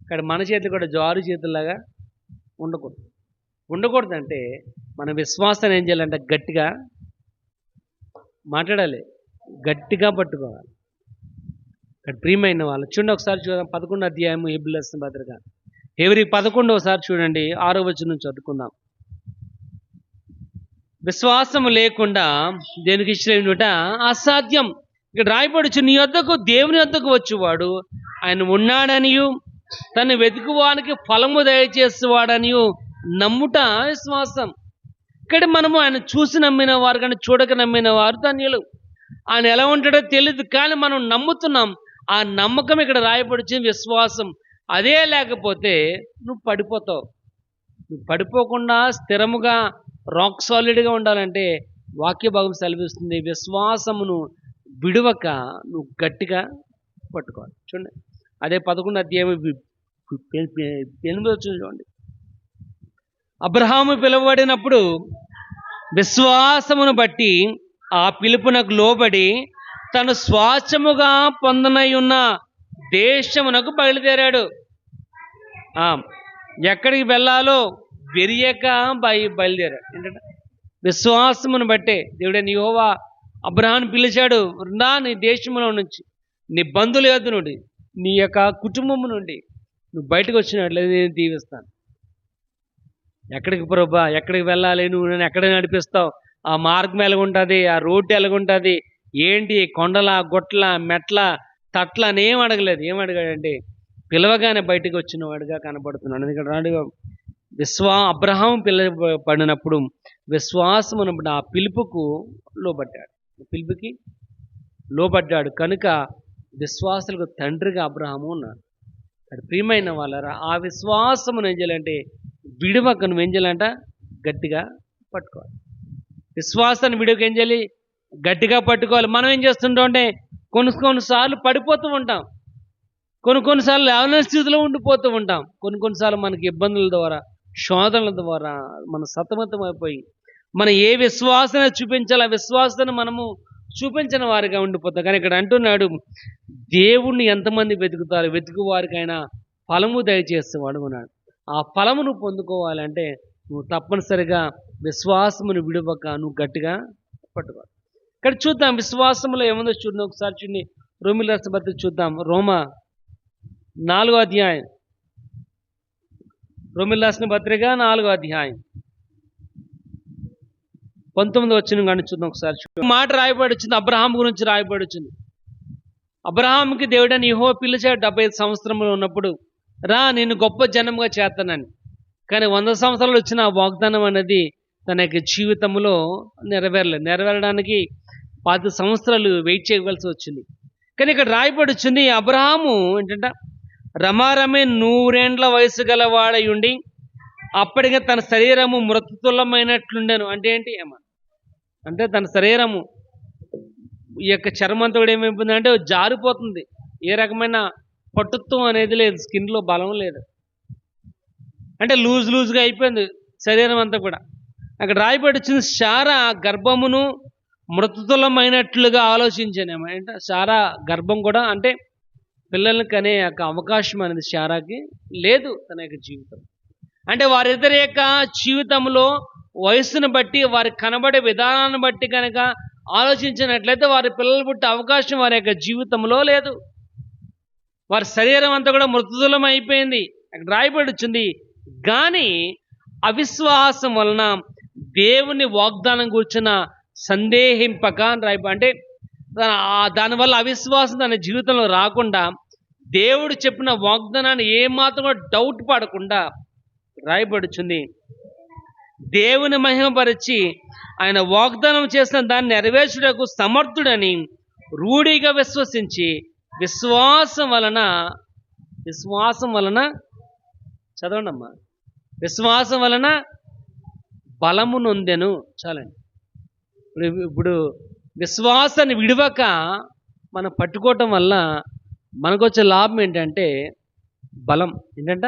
ఇక్కడ మన చేతులు కూడా జారు చేతుల్లాగా ఉండకూడదు. ఉండకూడదంటే మన విశ్వాసాన్ని ఏం చేయాలంటే గట్టిగా మాట్లాడాలి, గట్టిగా పట్టుకోవాలి. ఇక్కడ ప్రియమైన వాళ్ళు చూడండి, ఒకసారి చూద్దాం 11వ అధ్యాయము హెబ్రీయులకు రాసిన పత్రిక. హెబ్రీ 11 చూడండి, 6వ వచనం చదువుకుందాం. విశ్వాసము లేకుండా దేవునికి ఇష్టమైనట అసాధ్యం. ఇక్కడ రాయబడుచు, నీ యొద్దకు దేవుని యొద్దకు వచ్చేవాడు ఆయన ఉన్నాడనియు తను వెతుకువానికి ఫలము దయచేసేవాడనియు నమ్ముట విశ్వాసం. ఇక్కడ మనము ఆయన చూసి నమ్మిన వారు కానీ చూడక నమ్మిన వారు ధన్యులు. ఆయన ఎలా ఉంటాడో తెలియదు, కానీ మనం నమ్ముతున్నాం. ఆ నమ్మకం ఇక్కడ రాయబడిన విశ్వాసం. అదే లేకపోతే నువ్వు పడిపోతావు. నువ్వు పడిపోకుండా స్థిరముగా రాక్ సాలిడ్గా ఉండాలంటే వాక్య భాగం సెలవిస్తుంది, విశ్వాసమును విడవక నువ్వు గట్టిగా పట్టుకోవాలి. చూడండి, అదే 11వ అధ్యాయం 8వ వచనం చూడండి. అబ్రహాము పిలువబడినప్పుడు విశ్వాసమును బట్టి ఆ పిలుపునకు లోబడి తను స్వాస్థ్యముగా పొందనై ఉన్న దేశమునకు బయలుదేరాడు. ఎక్కడికి వెళ్ళాలో వెరియక బయలుదేరాడు. ఏంటంటే విశ్వాసమును బట్టే దేవుడైన యెహోవా అబ్రహామును పిలిచాడు, రా నీ దేశములో నుంచి, నీ బంధువుల యొద్ద నుండి, నీ యొక్క కుటుంబము నుండి నువ్వు బయటకు వచ్చినట్లయితే నేను దీవిస్తాను. ఎక్కడికి ప్రభా, ఎక్కడికి వెళ్ళాలి, నువ్వు నన్ను ఎక్కడ నడిపిస్తావు, ఆ మార్గం ఎలాగుంటుంది, ఆ రోడ్డు ఎలాగుంటుంది, ఏంటి కొండల గొట్ల మెట్ల తట్ల అని ఏం అడగలేదు. ఏం అడిగాడంటే పిలవగానే బయటకు వచ్చిన వాడిగా కనబడుతున్నాడు. ఎందుకంటే రాడుగా అబ్రహాము పిలువబడినప్పుడు విశ్వాసమును ఆ పిలుపుకు లోబడ్డాడు. పిలుపుకి లోబడ్డాడు కనుక విశ్వాసులకు తండ్రిగా అబ్రహాము ఉన్నాడు. అది ప్రియమైన వాళ్ళరా, ఆ విశ్వాసమును ఏం చేయాలంటే విడవక నువ్వు ఏం చేయాలంట? గట్టిగా పట్టుకోవాలి. విశ్వాసాన్ని విడవక ఏం చేయాలి? గట్టిగా పట్టుకోవాలి. మనం ఏం చేస్తుంటాం అంటే కొన్నిసార్లు పడిపోతూ ఉంటాం, కొన్నిసార్లు లేవలేని స్థితిలో ఉండిపోతూ ఉంటాం, కొన్నిసార్లు మనకి ఇబ్బందుల ద్వారా శోధనల ద్వారా మనం సతమతం అయిపోయి మనం ఏ విశ్వాసాన్ని చూపించాలో ఆ విశ్వాసాన్ని మనము చూపించిన వారిగా ఉండిపోతాం. కానీ ఇక్కడ అంటున్నాడు, దేవుణ్ణి ఎంతమంది వెతుకుతారు, వెతుకు వారికైనా ఫలము దయచేసేవాడు ఉన్నాడు. ఆ ఫలమును పొందుకోవాలంటే నువ్వు తప్పనిసరిగా విశ్వాసమును విడవక నువ్వు గట్టిగా పట్టుకోవాలి. ఇక్కడ చూద్దాం విశ్వాసంలో ఏముందో చూద్దాం. ఒకసారి చూడండి, రోమీయులకు రాసిన పత్రిక చూద్దాం. రోమా 4వ అధ్యాయం, రోమీయులకు రాసిన పత్రిక 4వ అధ్యాయం 19వ వచనం కానీ చూద్దాం ఒకసారి. మాట రాయబడిచింది, అబ్రహాం గురించి రాయబడిచింది. అబ్రహాంకి దేవుడని యెహోవా పిలిచాడు 75 సంవత్సరంలో ఉన్నప్పుడు, రా నేను గొప్ప జనంగా చేస్తానని. కానీ 100 సంవత్సరాలు వచ్చిన ఆ వాగ్దానం అనేది తన యొక్క జీవితంలో నెరవేరడానికి 10 సంవత్సరాలు వెయిట్ చేయవలసి వచ్చింది. కానీ ఇక్కడ రాయబడుచుంది, అబ్రహాము ఏంటంట రమారమే 100 ఏండ్ల వయసు గలవాడై ఉండి అప్పటికే తన శరీరము మృతతుల్యమైనట్లుండెను. అంటే ఏంటి అంటే తన శరీరము ఈ యొక్క చర్మంతో కూడా ఏమైపోయిందంటే జారిపోతుంది. ఏ రకమైన పట్టుత్వం అనేది లేదు, స్కిన్లో బలం లేదు, అంటే లూజ్గా అయిపోయింది శరీరం అంతా కూడా. అక్కడ రాయబడి వచ్చింది, శారా గర్భమును మృతతుల్యమైనట్లుగా ఆలోచించాను. అంటే శారా గర్భం కూడా అంటే పిల్లల్ని కనే యొక్క అవకాశం అనేది శారాకి లేదు తన యొక్క జీవితం. అంటే వారిద్దరి యొక్క జీవితంలో వయస్సును బట్టి వారి కనబడే విధానాన్ని బట్టి కనుక ఆలోచించినట్లయితే వారి పిల్లలు పుట్టే అవకాశం వారి యొక్క జీవితంలో లేదు. వారి శరీరం అంతా కూడా మృతతుల్యం అయిపోయింది. అక్కడ రాయబడి వచ్చింది. కానీ అవిశ్వాసం వలన దేవుని వాగ్దానం కూర్చున్న సందేహింపక అని అంటే దానివల్ల అవిశ్వాసం తన జీవితంలో రాకుండా దేవుడు చెప్పిన వాగ్దానాన్ని ఏమాత్రం కూడా డౌట్ పడకుండా రాయబడుచుంది. దేవుని మహిమపరిచి ఆయన వాగ్దానం చేసిన దాన్ని నెరవేర్చుటకు సమర్థుడని రూఢిగా విశ్వసించి విశ్వాసం వలన చదవండి అమ్మా, విశ్వాసం వలన బలము నొందెను. చాలండి. ఇప్పుడు విశ్వాసాన్ని విడవక మనం పట్టుకోవటం వల్ల మనకు వచ్చే లాభం ఏంటంటే బలం. ఏంటంట?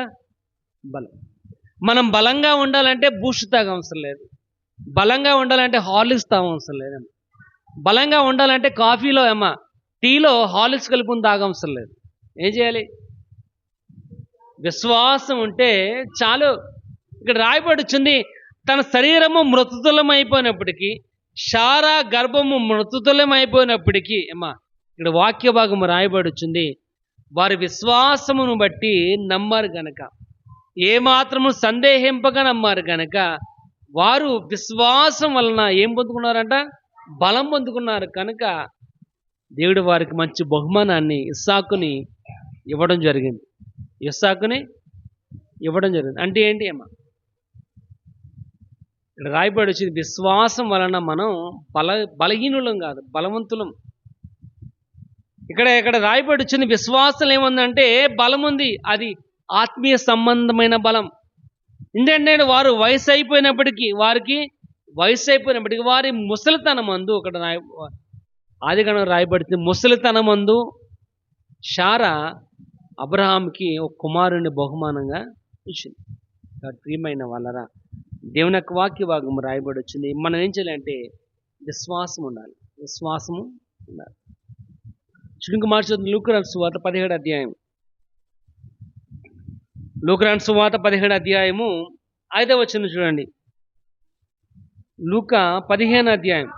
బలం. మనం బలంగా ఉండాలంటే బూస్ట్ తాగ అవసరం లేదు, బలంగా ఉండాలంటే హార్లిక్స్ తాగ అవసరం లేదమ్మా, బలంగా ఉండాలంటే కాఫీలో టీలో హార్లిక్స్ కలుపుని తాగ అవసరం లేదు. ఏం చేయాలి? విశ్వాసం ఉంటే చాలు. ఇక్కడ రాయబడుచుంది, తన శరీరము మృతతుల్యం అయిపోయినప్పటికీ, శారా గర్భము మృతతుల్యం అయిపోయినప్పటికీ ఇక్కడ వాక్య భాగము రాయబడుచుంది, వారి విశ్వాసమును బట్టి నమ్మారు గనక, ఏమాత్రము సందేహింపగా నమ్మారు గనక వారు విశ్వాసం వలన ఏం పొందుకున్నారంట? బలం పొందుకున్నారు. కనుక దేవుడు వారికి మంచి బహుమానాన్ని ఇస్సాకుని ఇవ్వడం జరిగింది. అంటే ఏంటి ఇక్కడ రాయబడి వచ్చింది, విశ్వాసం వలన మనం బలహీనులం కాదు, బలవంతులం. ఇక్కడ రాయబడి వచ్చింది, విశ్వాసం ఏముందంటే బలం ఉంది. అది ఆత్మీయ సంబంధమైన బలం. ఎందుకంటే వారు వయసు అయిపోయినప్పటికీ వారి ముసలితనమందు ఒకటి ఆదికాండం రాయబడుతుంది, ముసలితనమందు శారా అబ్రహాంకి ఒక కుమారుని బహుమానంగా ఇచ్చింది. ప్రియమైన వాళ్ళరా, దేవుని యొక్క వాక్య భాగము రాయబడి వచ్చింది. మనం ఏం చేయాలంటే విశ్వాసం ఉండాలి. చుడుకు మార్చుతుంది లూకాసు సువార్త 17వ అధ్యాయం. లూకాసు సువార్త 17వ అధ్యాయము 5వ వచనం చూడండి. లూకా 15వ అధ్యాయం.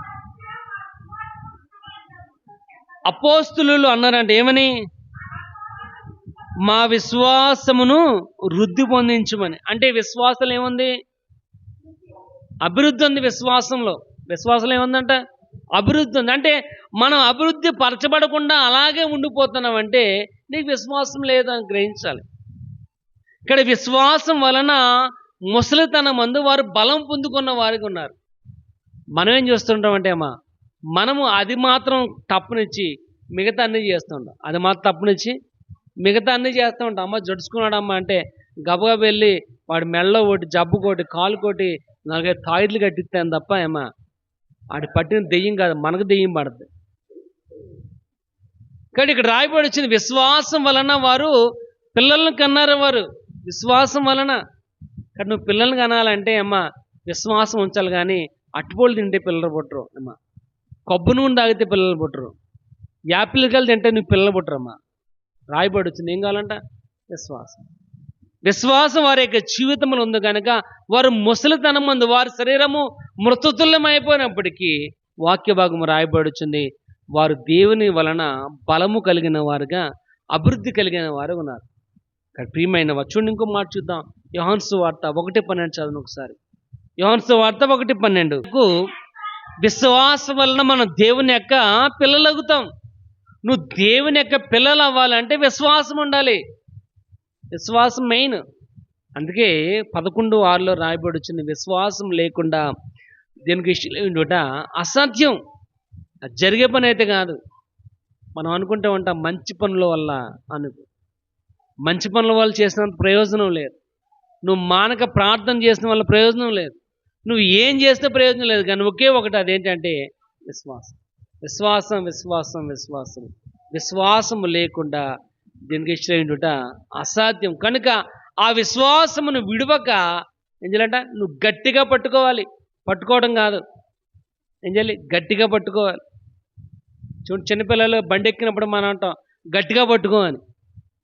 అపోస్తులు అన్నారంటే ఏమని? మా విశ్వాసమును వృద్ధి పొందించమని. అంటే విశ్వాసం ఏముంది? అభివృద్ధి ఉంది. విశ్వాసంలో ఏముందంట? అభివృద్ధి ఉంది. అంటే మనం అభివృద్ధి పరచబడకుండా అలాగే ఉండిపోతున్నామంటే నీకు విశ్వాసం లేదని గ్రహించాలి. ఇక్కడ విశ్వాసం వలన ముసలితనమందు వారు బలం పొందుకున్న వారికి ఉన్నారు. మనం ఏం చేస్తుంటామంటే మనము అది మాత్రం తప్పునిచ్చి మిగతా అన్నీ చేస్తుంటాం. అది మాత్రం తప్పునిచ్చి మిగతా అన్నీ చేస్తూ ఉంటాం. జడుచుకున్నాడమ్మా అంటే గబగబ వెళ్ళి వాడి మెడలో ఒకటి, జబ్బు కోటి, కాలు కోటి, 4-5 తాయిడ్లు కట్టిస్తాను తప్ప వాడి పట్టిన దెయ్యం కాదు, మనకు దెయ్యం పడుతుంది. కానీ ఇక్కడ రాయబడి వచ్చింది, విశ్వాసం వలన వారు పిల్లలను కన్నారు. వారు విశ్వాసం వలన. కానీ నువ్వు పిల్లల్ని కనాలంటే విశ్వాసం ఉంచాలి. కానీ అట్టుపోలు తింటే పిల్లలు పుట్టరు, కొబ్బరి నూనె తాగితే పిల్లలు పుట్టరు, యాపిల్ కాయలు తింటే నువ్వు పిల్లలు పుట్టరమ్మా. రాయబడి వచ్చింది ఏం కావాలంట? విశ్వాసం వారి యొక్క జీవితంలో ఉంది కనుక వారు ముసలితనం ముందు వారి శరీరము మృతతుల్యం అయిపోయినప్పటికీ వాక్య భాగము రాయబడుచుంది, వారు దేవుని వలన బలము కలిగిన వారుగా, అభివృద్ధి కలిగిన వారు ఉన్నారు. ప్రియమైన చూడండి, ఇంకో మాట చూద్దాం. యోహాను సువార్త 1:12 చదువు ఒకసారి. యోహాను సువార్త 1:12. విశ్వాసం వలన మనం దేవుని యొక్క పిల్లలవుతాం. నువ్వు దేవుని యొక్క పిల్లలు అవ్వాలంటే విశ్వాసం ఉండాలి. విశ్వాసం మెయిన్. అందుకే 11:6 రాయబడి వచ్చింది, విశ్వాసం లేకుండా దేనికి ఇష్టం అసాధ్యం. అది జరిగే పని అయితే కాదు. మనం అనుకుంటూ ఉంటాం మంచి పనుల వల్ల మంచి పనుల వల్ల చేసినంత ప్రయోజనం లేదు. నువ్వు మానక ప్రార్థన చేసిన వల్ల ప్రయోజనం లేదు. నువ్వు ఏం చేస్తే ప్రయోజనం లేదు. కానీ ఒకే ఒకటి, అదేంటంటే విశ్వాసం లేకుండా దీనికి ఇష్టం అసాధ్యం. కనుక ఆ విశ్వాసమును విడవక ఏం చేయాలంట? నువ్వు గట్టిగా పట్టుకోవాలి. పట్టుకోవడం కాదు, ఏం చేయాలి? గట్టిగా పట్టుకోవాలి. చూడు, చిన్నపిల్లలు బండి ఎక్కినప్పుడు మనం అంటాం గట్టిగా పట్టుకో అని.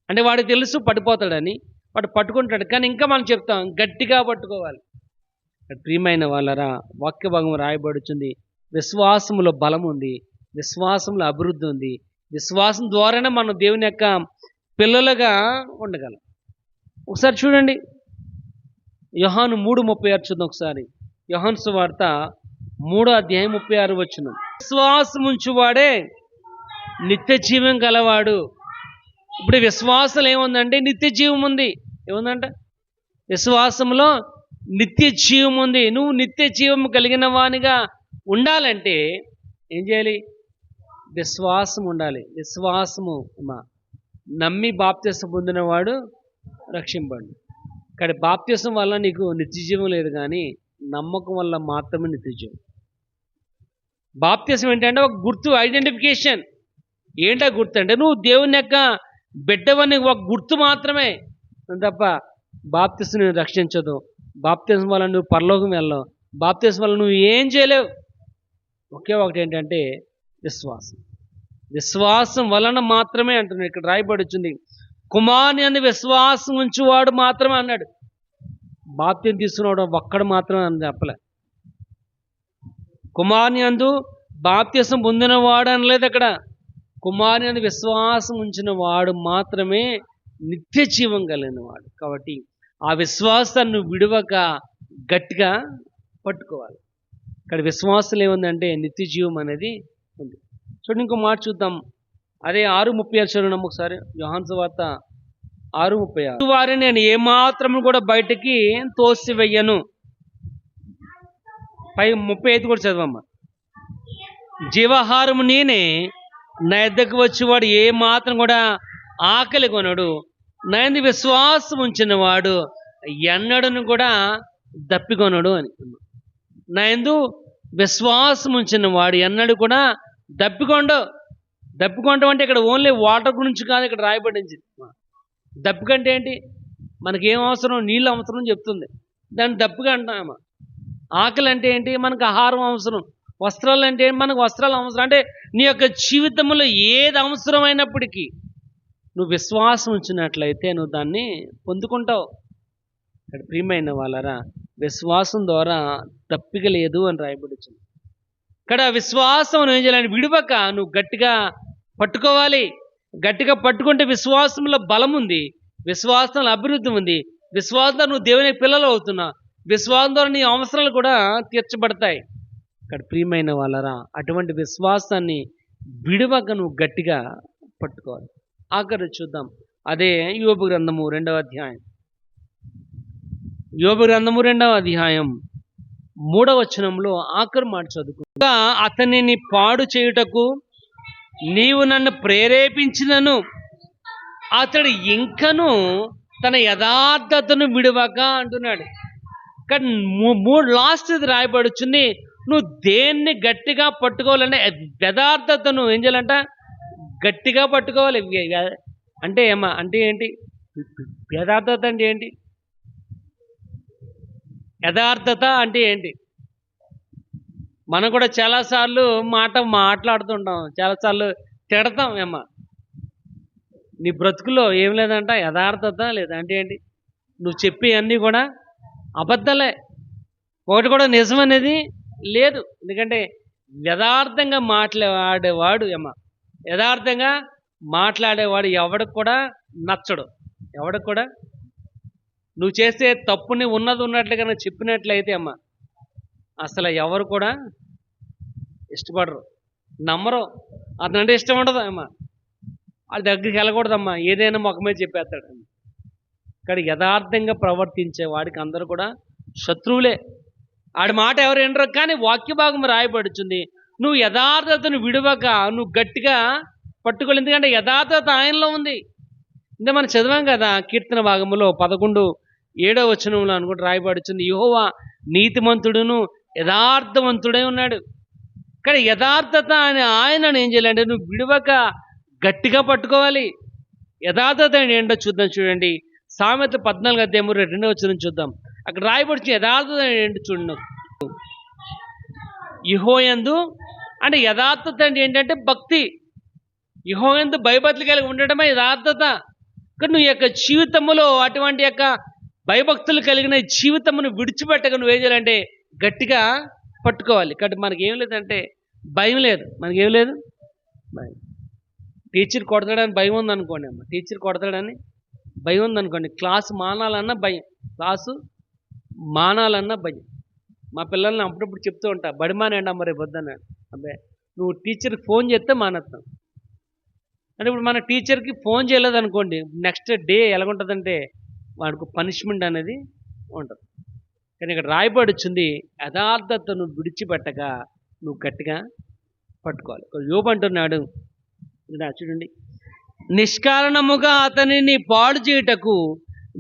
అంటే వాడికి తెలుసు పడిపోతాడని, వాడు పట్టుకుంటాడు. కానీ ఇంకా మనం చెప్తాం గట్టిగా పట్టుకోవాలి. ప్రియమైన వాళ్ళరా, వాక్య భాగం రాయబడుతుంది, విశ్వాసములో బలం ఉంది, విశ్వాసంలో అభివృద్ధి ఉంది. విశ్వాసం ద్వారానే మనం దేవుని యొక్క పిల్లలుగా ఉండగలం. ఒకసారి చూడండి, యోహాను 3:36 చూద్దాం ఒకసారి. యోహాను సువార్త 3:36 విశ్వాసం ఉంచువాడే నిత్య జీవం గలవాడు. ఇప్పుడు విశ్వాసం ఏముందంటే నిత్య జీవం ఉంది. ఏముందంట? విశ్వాసంలో నిత్య జీవం ఉంది. నువ్వు నిత్య జీవం కలిగిన వానిగా ఉండాలంటే ఏం చేయాలి? విశ్వాసం ఉండాలి. విశ్వాసము నమ్మి బాప్తిసం పొందినవాడు రక్షింపండి. కానీ బాప్తిసం వల్ల నీకు నిత్య జీవం లేదు, కానీ నమ్మకం వల్ల మాత్రమే నిత్య జీవం. బాప్తిసం ఏంటంటే ఒక గుర్తు, ఐడెంటిఫికేషన్. ఏంటా గుర్తు అంటే నువ్వు దేవుని యొక్క బిడ్డవని ఒక గుర్తు మాత్రమే తప్ప బాప్తిసం నేను రక్షించదు. బాప్తిసం వల్ల నువ్వు పరలోకం వెళ్ళవు. బాప్తిసం వల్ల నువ్వు ఏం చేయలేవు. ఒకే ఒకటి ఏంటంటే విశ్వాసం. విశ్వాసం వలన మాత్రమే అంటున్నాడు. ఇక్కడ రాయబడుతుంది, కుమారుని యందు విశ్వాసం ఉంచువాడు మాత్రమే అన్నాడు. బాప్తిసం తీసుకున్నాడు ఒక్కడు మాత్రమే అని చెప్పలే. కుమారుని యందు బాప్తిసం పొందినవాడు అనలేదు అక్కడ. కుమారుని యందు విశ్వాసం ఉంచిన వాడు మాత్రమే నిత్య జీవం కలిగిన వాడు. కాబట్టి ఆ విశ్వాసాన్ని విడవక గట్టిగా పట్టుకోవాలి. ఇక్కడ విశ్వాసం ఏముందంటే నిత్య జీవం అనేది ఉంది. చూడండి, ఇంకో మాట చూద్దాం. అదే 6:36 చూడండి ఒకసారి. యోహాను సువార్త 6:36 వారిని నేను ఏమాత్రం కూడా బయటికి తోసివేయను. 35 కూడా చదవమ్మా. జీవాహారము నేనే, నా యొద్దకు వచ్చేవాడు ఏ మాత్రం కూడా ఆకలి కొనడు. నా యందు విశ్వాసం ఉంచిన వాడు ఎన్నడను కూడా దప్పికొనడు అని. నా యందు విశ్వాసం ఉంచిన వాడు ఎన్నడూ కూడా దప్పికొనడం అంటే ఇక్కడ ఓన్లీ వాటర్ గురించి కాదు ఇక్కడ రాయబడింది. దప్పికంటే ఏంటి? మనకేం అవసరం? నీళ్ళు అవసరం చెప్తుంది. దాన్ని దప్పిక అంటామా. ఆకలి అంటే ఏంటి? మనకు ఆహారం అవసరం. వస్త్రాలు అంటే ఏంటి? మనకు వస్త్రాలు అవసరం. అంటే నీ యొక్క జీవితంలో ఏది అవసరమైనప్పటికీ నువ్వు విశ్వాసం ఉంచినట్లయితే నువ్వు దాన్ని పొందుకుంటావు. ఇక్కడ ప్రియమైన వాళ్ళరా, విశ్వాసం ద్వారా తప్పిక లేదు అని రాయబడుతుంది. ఇక్కడ విశ్వాసం ఏం చేయాలని విడవక నువ్వు గట్టిగా పట్టుకోవాలి. గట్టిగా పట్టుకుంటే విశ్వాసంలో బలం ఉంది, విశ్వాసంలో అభివృద్ధి ఉంది, విశ్వాసంతో నువ్వు దేవుని పిల్లలు అవుతున్నా, విశ్వాసం ద్వారా నీ అవసరాలు కూడా తీర్చబడతాయి. ఇక్కడ ప్రియమైన వాళ్ళరా, అటువంటి విశ్వాసాన్ని విడవక నువ్వు గట్టిగా పట్టుకోవాలి. ఆఖరి చూద్దాం. అదే యోబు గ్రంథము 2వ అధ్యాయం. యోబు గ్రంథము 2వ అధ్యాయం 3వ వచనంలో ఆఖరి మాట చదువుకుంటా, అతనిని పాడు చేయుటకు నీవు నన్ను ప్రేరేపించినను అతడు ఇంకను తన యథార్థతను విడవక అంటున్నాడు. కానీ లాస్ట్ ఇది రాయబడుచుంది, నువ్వు దేన్ని గట్టిగా పట్టుకోవాలంటే యథార్థతను ఏం చేయాలంట? గట్టిగా పట్టుకోవాలి. అంటే ఏమా అంటే ఏంటి? యథార్థత అంటే ఏంటి? యథార్థత అంటే ఏంటి? మనం కూడా చాలాసార్లు మాట్లాడుతుంటాం, చాలాసార్లు తిడతాం. ఏమా నీ బ్రతుకులో ఏం లేదంట? యథార్థత లేదా అంటే ఏంటి? నువ్వు చెప్పే అన్నీ కూడా అబద్ధాలే, ఒకటి కూడా నిజం అనేది లేదు. ఎందుకంటే యథార్థంగా మాట్లాడేవాడు యథార్థంగా మాట్లాడేవాడు ఎవడికి కూడా నచ్చడు. ఎవడికి కూడా నువ్వు చేసే తప్పుని ఉన్నట్లుగా చెప్పినట్లయితే అసలు ఎవరు కూడా ఇష్టపడరు, నమ్మరు. అతనంటే ఇష్టం ఉండదు. వాళ్ళ దగ్గరికి వెళ్ళకూడదమ్మా, ఏదైనా ముఖమే చెప్పేస్తాడు. ఇక్కడ యథార్థంగా ప్రవర్తించే వాడికి అందరూ కూడా శత్రువులే. ఆడి మాట ఎవరు వినరు. కానీ వాక్య భాగం రాయబడుతుంది, నువ్వు యథార్థతను విడవక నువ్వు గట్టిగా పట్టుకోలేదు. ఎందుకంటే యథార్థత ఆయనలో ఉంది. అంటే మనం చదివాం కదా కీర్తన భాగంలో 11:7 వచనంలో అనుకుంటే రాయబడుతుంది, యెహోవా నీతిమంతుడును యథార్థవంతుడై ఉన్నాడు. కానీ యథార్థత అని ఆయనను ఏం చేయాలంటే నువ్వు విడవక గట్టిగా పట్టుకోవాలి. యథార్థత ఏంటో చూద్దాం. చూడండి, సామెత 14:2 చూద్దాం. అక్కడ రాయబడుచు యథార్థత ఏంటి చూడండి. యెహోవాయందు అంటే యథార్థత అంటే ఏంటంటే భక్తి. యెహోవాయందు భయభక్తులు కలిగి ఉండటమే యథార్థత. కానీ నువ్వు యొక్క జీవితంలో అటువంటి యొక్క భయభక్తులు కలిగిన జీవితమును విడిచిపెట్టక నువ్వేం చేయాలంటే గట్టిగా పట్టుకోవాలి. కాబట్టి మనకేం లేదంటే భయం లేదు. మనకేం లేదు భయం. టీచర్ కొడతాడని భయం ఉందనుకోండి అమ్మ, టీచర్ కొడతాడని భయం ఉందనుకోండి, క్లాసు మానాలన్నా భయం, క్లాసు మానాలన్నా భయం. మా పిల్లల్ని అప్పుడప్పుడు చెప్తూ ఉంటా, బడి మానేయండి అమ్మ రేపు వద్దన్న. అబ్బాయి నువ్వు టీచర్కి ఫోన్ చేస్తే మానేస్తాం. అంటే ఇప్పుడు మన టీచర్కి ఫోన్ చేయలేదు అనుకోండి, నెక్స్ట్ డే ఎలాగుంటుందంటే వాడికి పనిష్మెంట్ అనేది ఉంటుంది. కానీ ఇక్కడ రాయబడుచుంది, యథార్థతను విడిచిపెట్టక నువ్వు గట్టిగా పట్టుకోవాలి. ఇక్కడ యోబు అంటున్నాడు, చూడండి, నిష్కారణముగా అతనిని పాడు చేయుటకు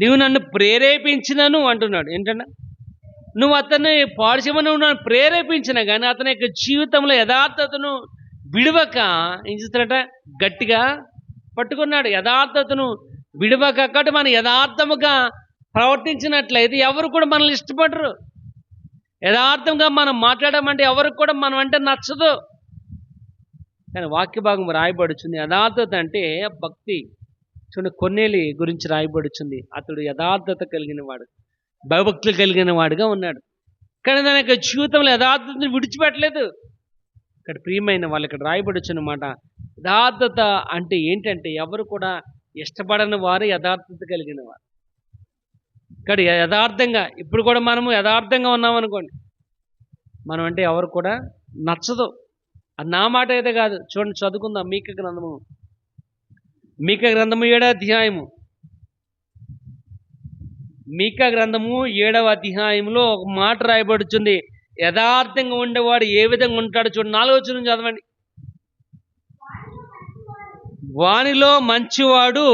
నీవు నన్ను ప్రేరేపించినను అంటున్నాడు. ఏంటన్నా, నువ్వు అతన్ని పాడు చేయమని నువ్వు నన్ను ప్రేరేపించిన కానీ అతని యొక్క జీవితంలో యథార్థతను విడవక ఏం చేస్తాడట, గట్టిగా పట్టుకున్నాడు. యథార్థతను విడవక, కాబట్టి మనం యథార్థముగా ప్రవర్తించినట్లయితే ఎవరు కూడా మనల్ని ఇష్టపడరు. యథార్థంగా మనం మాట్లాడమంటే ఎవరికి కూడా మనం అంటే నచ్చదు. కానీ వాక్య భాగం రాయబడుచుంది, యథార్థత అంటే భక్తి. చూడండి, కొన్నేలి గురించి రాయబడుచుంది, అతడు యథార్థత కలిగిన వాడు, భయభక్తులు కలిగిన వాడుగా ఉన్నాడు. కానీ దాని యొక్క జీవితంలో యథార్థతను విడిచిపెట్టలేదు. ఇక్కడ ప్రియమైన వాళ్ళు ఇక్కడ రాయబడుచున్నమాట. యథార్థత అంటే ఏంటంటే ఎవరు కూడా ఇష్టపడని వారు యథార్థత కలిగిన వారు. ఇక్కడ యథార్థంగా ఇప్పుడు కూడా మనము యథార్థంగా ఉన్నామనుకోండి, మనం అంటే ఎవరు కూడా నచ్చదు. అది నా మాట అయితే కాదు. చూడండి, చదువుకుందాం మీకా గ్రంథము, మీకా గ్రంథము 7వ అధ్యాయము, మీకా గ్రంథము 7వ అధ్యాయంలో ఒక మాట రాయబడుతుంది, యథార్థంగా ఉండేవాడు ఏ విధంగా ఉంటాడు. చూడండి, 4వ వచనం చదవండి. వానిలో మంచివాడు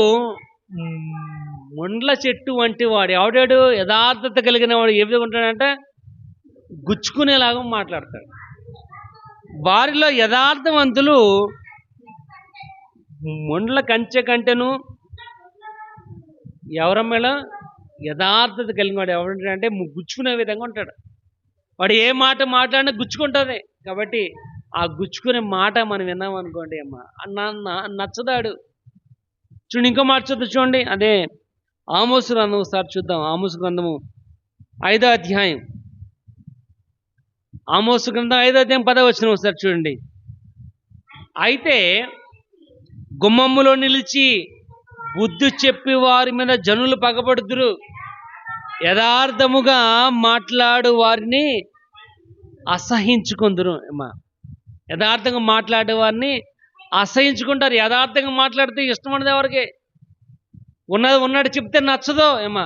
ముండ్ల చెట్టు వంటి వాడు. ఎవడాడు? యథార్థత కలిగిన వాడు. ఏ విధంగా ఉంటాడంటే గుచ్చుకునేలాగా మాట్లాడతాడు. వారిలో యథార్థవంతులు ముండ్ల కంచె కంటెను. ఎవరమ్మేలా యథార్థత కలిగిన వాడు ఎవరంటే గుచ్చుకునే విధంగా ఉంటాడు. వాడు ఏ మాట మాట్లాడినా గుచ్చుకుంటుంది. కాబట్టి ఆ గుచ్చుకునే మాట మనం విన్నాం అనుకోండి, అమ్మ నచ్చదాడు. చూడండి, ఇంకో మాట చూడండి, అదే ఆమోసు గ్రంథం ఒకసారి చూద్దాం. ఆమోసు గ్రంథము 5వ అధ్యాయం, ఆమోసు గ్రంథం 5వ అధ్యాయం 10వ వచనం ఒకసారి చూడండి. అయితే గుమ్మములో నిలిచి బుద్ధి చెప్పి వారి మీద జనులు పగబడుదురు, యథార్థముగా మాట్లాడు వారిని అసహించుకుందరు. అమ్మా, యథార్థంగా మాట్లాడే వారిని అసహించుకుంటారు. యథార్థంగా మాట్లాడితే ఇష్టం ఉండదు ఎవరికి. ఉన్నది చెప్తే నచ్చదు. ఏమా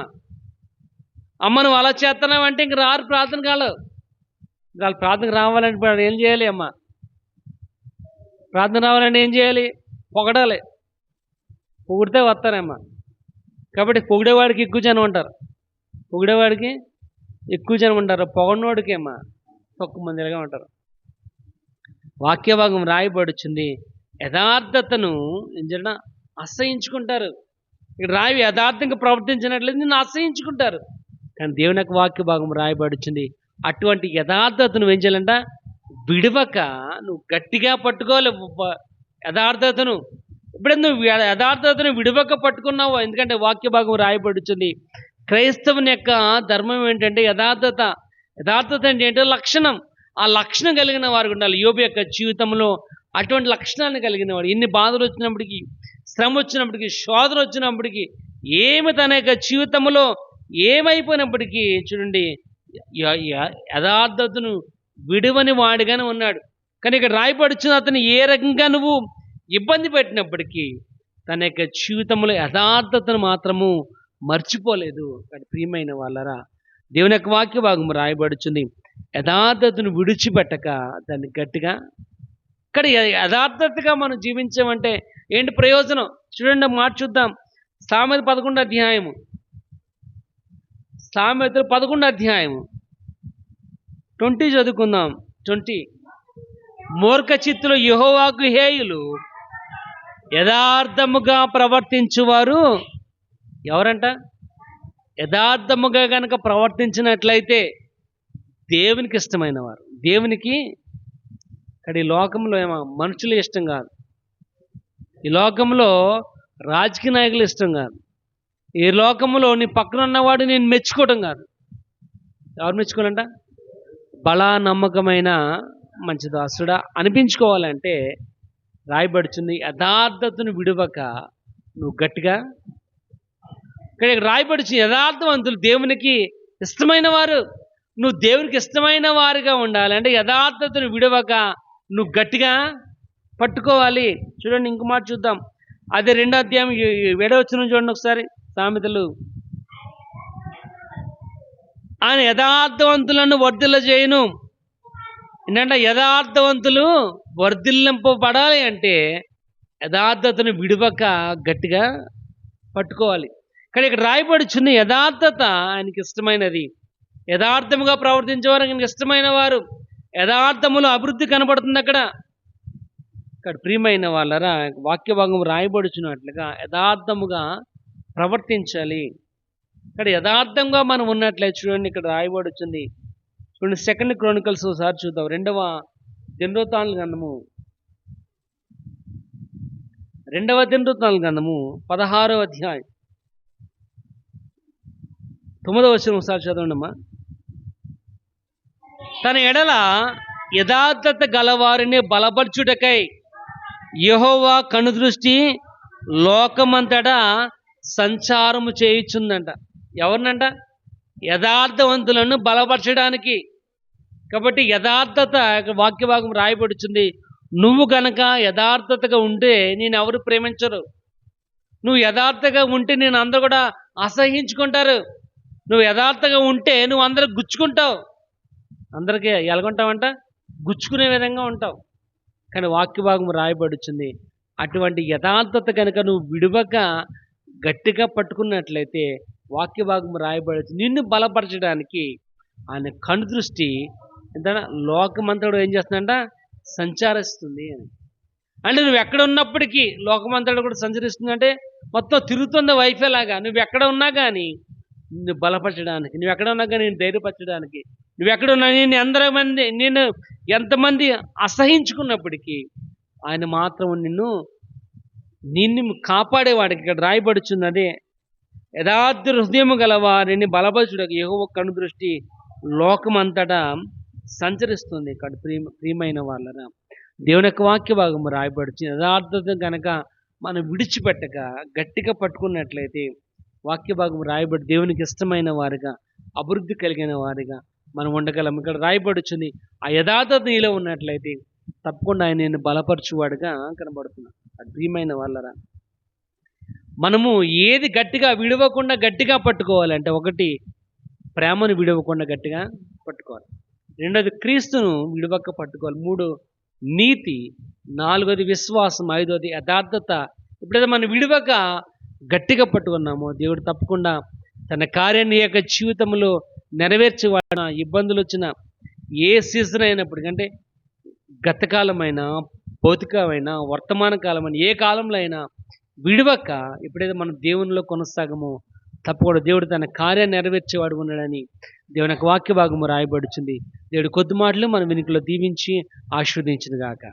అమ్మ నువ్వు అలా చేస్తున్నావు అంటే ఇంక రారు ప్రార్థన కాదు. వాళ్ళు ప్రార్థనకు రావాలంటే ఏం చేయాలి అమ్మ? ప్రార్థన రావాలంటే ఏం చేయాలి? పొగడాలి. పొగిడితే వస్తారమ్మా. కాబట్టి పొగిడేవాడికి ఎక్కువ జనం ఉంటారు, పొగిడేవాడికి ఎక్కువ జనం ఉంటారు, పొగడినోడికి అమ్మా తక్కువ మందిగా ఉంటారు. వాక్య భాగం రాయబడుచుంది, యథార్థతను ఏం చేయడం అసహించుకుంటారు. ఇక్కడ రాయి యథార్థంగా ప్రవర్తించినట్లయితే నిన్ను అసహించుకుంటారు. కానీ దేవుని యొక్క వాక్య భాగం రాయబడుచుంది, అటువంటి యథార్థతను ఏం చేయాలంట? విడవక నువ్వు గట్టిగా పట్టుకోవాలి యథార్థతను. ఇప్పుడే నువ్వు యథార్థతను విడవక పట్టుకున్నావు. ఎందుకంటే వాక్య భాగం రాయబడుచుంది, క్రైస్తవుని యొక్క ధర్మం ఏంటంటే యథార్థత. యథార్థత అంటే ఏంటో లక్షణం. ఆ లక్షణం కలిగిన వారు ఉండాలి. యోబు యొక్క జీవితంలో అటువంటి లక్షణాలను కలిగిన వాడు. ఎన్ని బాధలు వచ్చినప్పటికీ, శ్రమ వచ్చినప్పటికీ, శోధన వచ్చినప్పటికీ, ఏమి తన యొక్క జీవితంలో ఏమైపోయినప్పటికీ చూడండి యథార్థతను విడువని వాడిగానే ఉన్నాడు. కానీ ఇక్కడ రాయబడుచున్న అతను ఏ రకంగా నువ్వు ఇబ్బంది పెట్టినప్పటికీ తన యొక్క జీవితంలో యథార్థతను మాత్రము మర్చిపోలేదు. కానీ ప్రియమైన వాళ్ళరా, దేవుని యొక్క వాక్య భాగం రాయబడుచుంది, యథార్థతను విడిచిపెట్టక దాన్ని గట్టిగా. ఇక్కడ యథార్థతగా మనం జీవించామంటే ఏంటి ప్రయోజనం? చూడండి, మాట చూద్దాం. సామెతలు 11వ అధ్యాయము, సామెతలు 11వ అధ్యాయము 20 చదువుకుందాం. 20 మూర్ఖ చిత్తులు యెహోవాకు హేయులు, యథార్థముగా ప్రవర్తించువారు ఎవరంట? యథార్థముగా కనుక ప్రవర్తించినట్లయితే దేవునికి ఇష్టమైన వారు. దేవునికి ఇక్కడ ఈ లోకంలో ఏమో మనుషులు ఇష్టం కాదు, ఈ లోకంలో రాజకీయ నాయకులు ఇష్టం కాదు, ఈ లోకంలో నీ పక్కన ఉన్నవాడు నేను మెచ్చుకోవడం కాదు. ఎవరు మెచ్చుకోవాలంట? బలా నమ్మకమైన మంచి దాసుడా అనిపించుకోవాలంటే రాయబడుచుంది, యథార్థతను విడువక నువ్వు గట్టిగా. ఇక్కడ రాయబడుచు యథార్థవంతులు దేవునికి ఇష్టమైన వారు. నువ్వు దేవునికి ఇష్టమైన వారుగా ఉండాలి అంటే యథార్థతను విడవక నువ్వు గట్టిగా పట్టుకోవాలి. చూడండి ఇంకో మాట చూద్దాం. అదే 2వ అధ్యాయం 7వ వచనం చూడండి ఒకసారి. సామెతలు, ఆయన యథార్థవంతులను వర్ధిల్ల చేయను. ఏంటంటే యథార్థవంతులు వర్ధిల్లింపబడాలి అంటే యథార్థతను విడవక గట్టిగా పట్టుకోవాలి. కానీ ఇక్కడ రాయబడుచున్న యథార్థత ఆయనకి ఇష్టమైనది. యథార్థముగా ప్రవర్తించేవారు ఆయనకి ఇష్టమైన వారు. యథార్థములో అభివృద్ధి కనబడుతుంది అక్కడ. ఇక్కడ ప్రియమైన వాళ్ళరా, వాక్య భాగం రాయబడుచున్నట్లుగా యథార్థముగా ప్రవర్తించాలి. ఇక్కడ యథార్థంగా మనం ఉన్నట్లయితే చూడండి ఇక్కడ రాయబడుచుంది. చూడండి 2 క్రోనికల్స్ ఒకసారి చూద్దాం. 2వ దినవృత్తాంతాల గ్రంథము 16వ అధ్యాయం 9వ వచనం ఒకసారి చదవండి అమ్మా. తన ఎడల యథార్థత గలవారిని బలపరచుటకై యెహోవా కనుదృష్టి లోకమంతటా సంచారము చేయుచుందంట. ఎవరినంట? యథార్థవంతులను బలపరచడానికి. కాబట్టి యథార్థత వాక్య భాగం రాయబడుచుంది. నువ్వు గనక యథార్థతగా ఉంటే నేను ఎవరు ప్రేమించరు. నువ్వు యథార్థంగా ఉంటే నేను అందరూ కూడా అసహించుకుంటారు. నువ్వు యథార్థంగా ఉంటే నువ్వు అందరూ గుచ్చుకుంటావు. అందరికీ ఎలాగుంటావంట? గుచ్చుకునే విధంగా ఉంటావు. కానీ వాక్య భాగం రాయబడుచుంది అటువంటి యథార్థత కనుక నువ్వు విడవక గట్టిగా పట్టుకున్నట్లయితే వాక్య భాగం రాయబడుచు నిన్ను బలపరచడానికి ఆయన కనుదృష్టి ఎంత లోకమంతడు ఏం చేస్తుందంట? సంచరిస్తుంది అని. అంటే నువ్వు ఎక్కడ ఉన్నప్పటికీ లోకమంతడు కూడా సంచరిస్తుంది అంటే మొత్తం తిరుగుతుంది వైఫై లాగా. నువ్వు ఎక్కడ ఉన్నా కానీ నిన్ను బలపరచడానికి, నువ్వు ఎక్కడ ఉన్నా కానీ నేను ధైర్యపరచడానికి, నువ్వు ఎక్కడున్నా నేను ఎంతమంది అసహించుకున్నప్పటికీ ఆయన మాత్రం నిన్ను కాపాడేవాడికి ఇక్కడ రాయబడుచుంది. అదే యథార్థ హృదయము గల వారిని బలపరచుటకు యెహోవా కనుదృష్టి లోకమంతటా సంచరిస్తుంది. ఇక్కడ ప్రియమైన వాళ్ళరా, దేవుని యొక్క వాక్య భాగము రాయబడుచుంది. యథార్థత కనుక మనం విడిచిపెట్టక గట్టిగా పట్టుకున్నట్లయితే వాక్య భాగం రాయబడి దేవునికి ఇష్టమైన వారిగా, అభివృద్ధి కలిగిన వారిగా మనం ఉండగలం. ఇక్కడ రాయబడుచుంది ఆ యథార్థత నీలో ఉన్నట్లయితే తప్పకుండా ఆయన నేను బలపరచువాడుగా కనబడుతున్నాడు. అది ప్రియమైన వాళ్ళరా, మనము ఏది గట్టిగా విడవకుండా గట్టిగా పట్టుకోవాలంటే, ఒకటి ప్రేమను విడవకుండా గట్టిగా పట్టుకోవాలి. 2వది క్రీస్తును విడవక పట్టుకోవాలి. 3 నీతి. 4వది విశ్వాసం. 5వది యథార్థత. ఎప్పుడైతే మనం విడవక గట్టిగా పట్టుకున్నామో దేవుడు తప్పకుండా తన కార్యాన్ని యొక్క జీవితంలో నెరవేర్చేవాడిన, ఇబ్బందులు వచ్చిన ఏ సీజన్ అయినప్పటికంటే గతకాలమైన, భౌతికమైన, వర్తమాన కాలమైన ఏ కాలంలో అయినా విడవక ఎప్పుడైతే మనం దేవునిలో కొనసాగమో తప్పకుండా దేవుడు తన కార్యాన్ని నెరవేర్చేవాడు ఉన్నాడని దేవుని యొక్క వాక్య భాగము రాయబడుచుంది. దేవుడు కొద్ది మాటలు మన వెనుకలో దీవించి ఆశీర్వదించును గాక.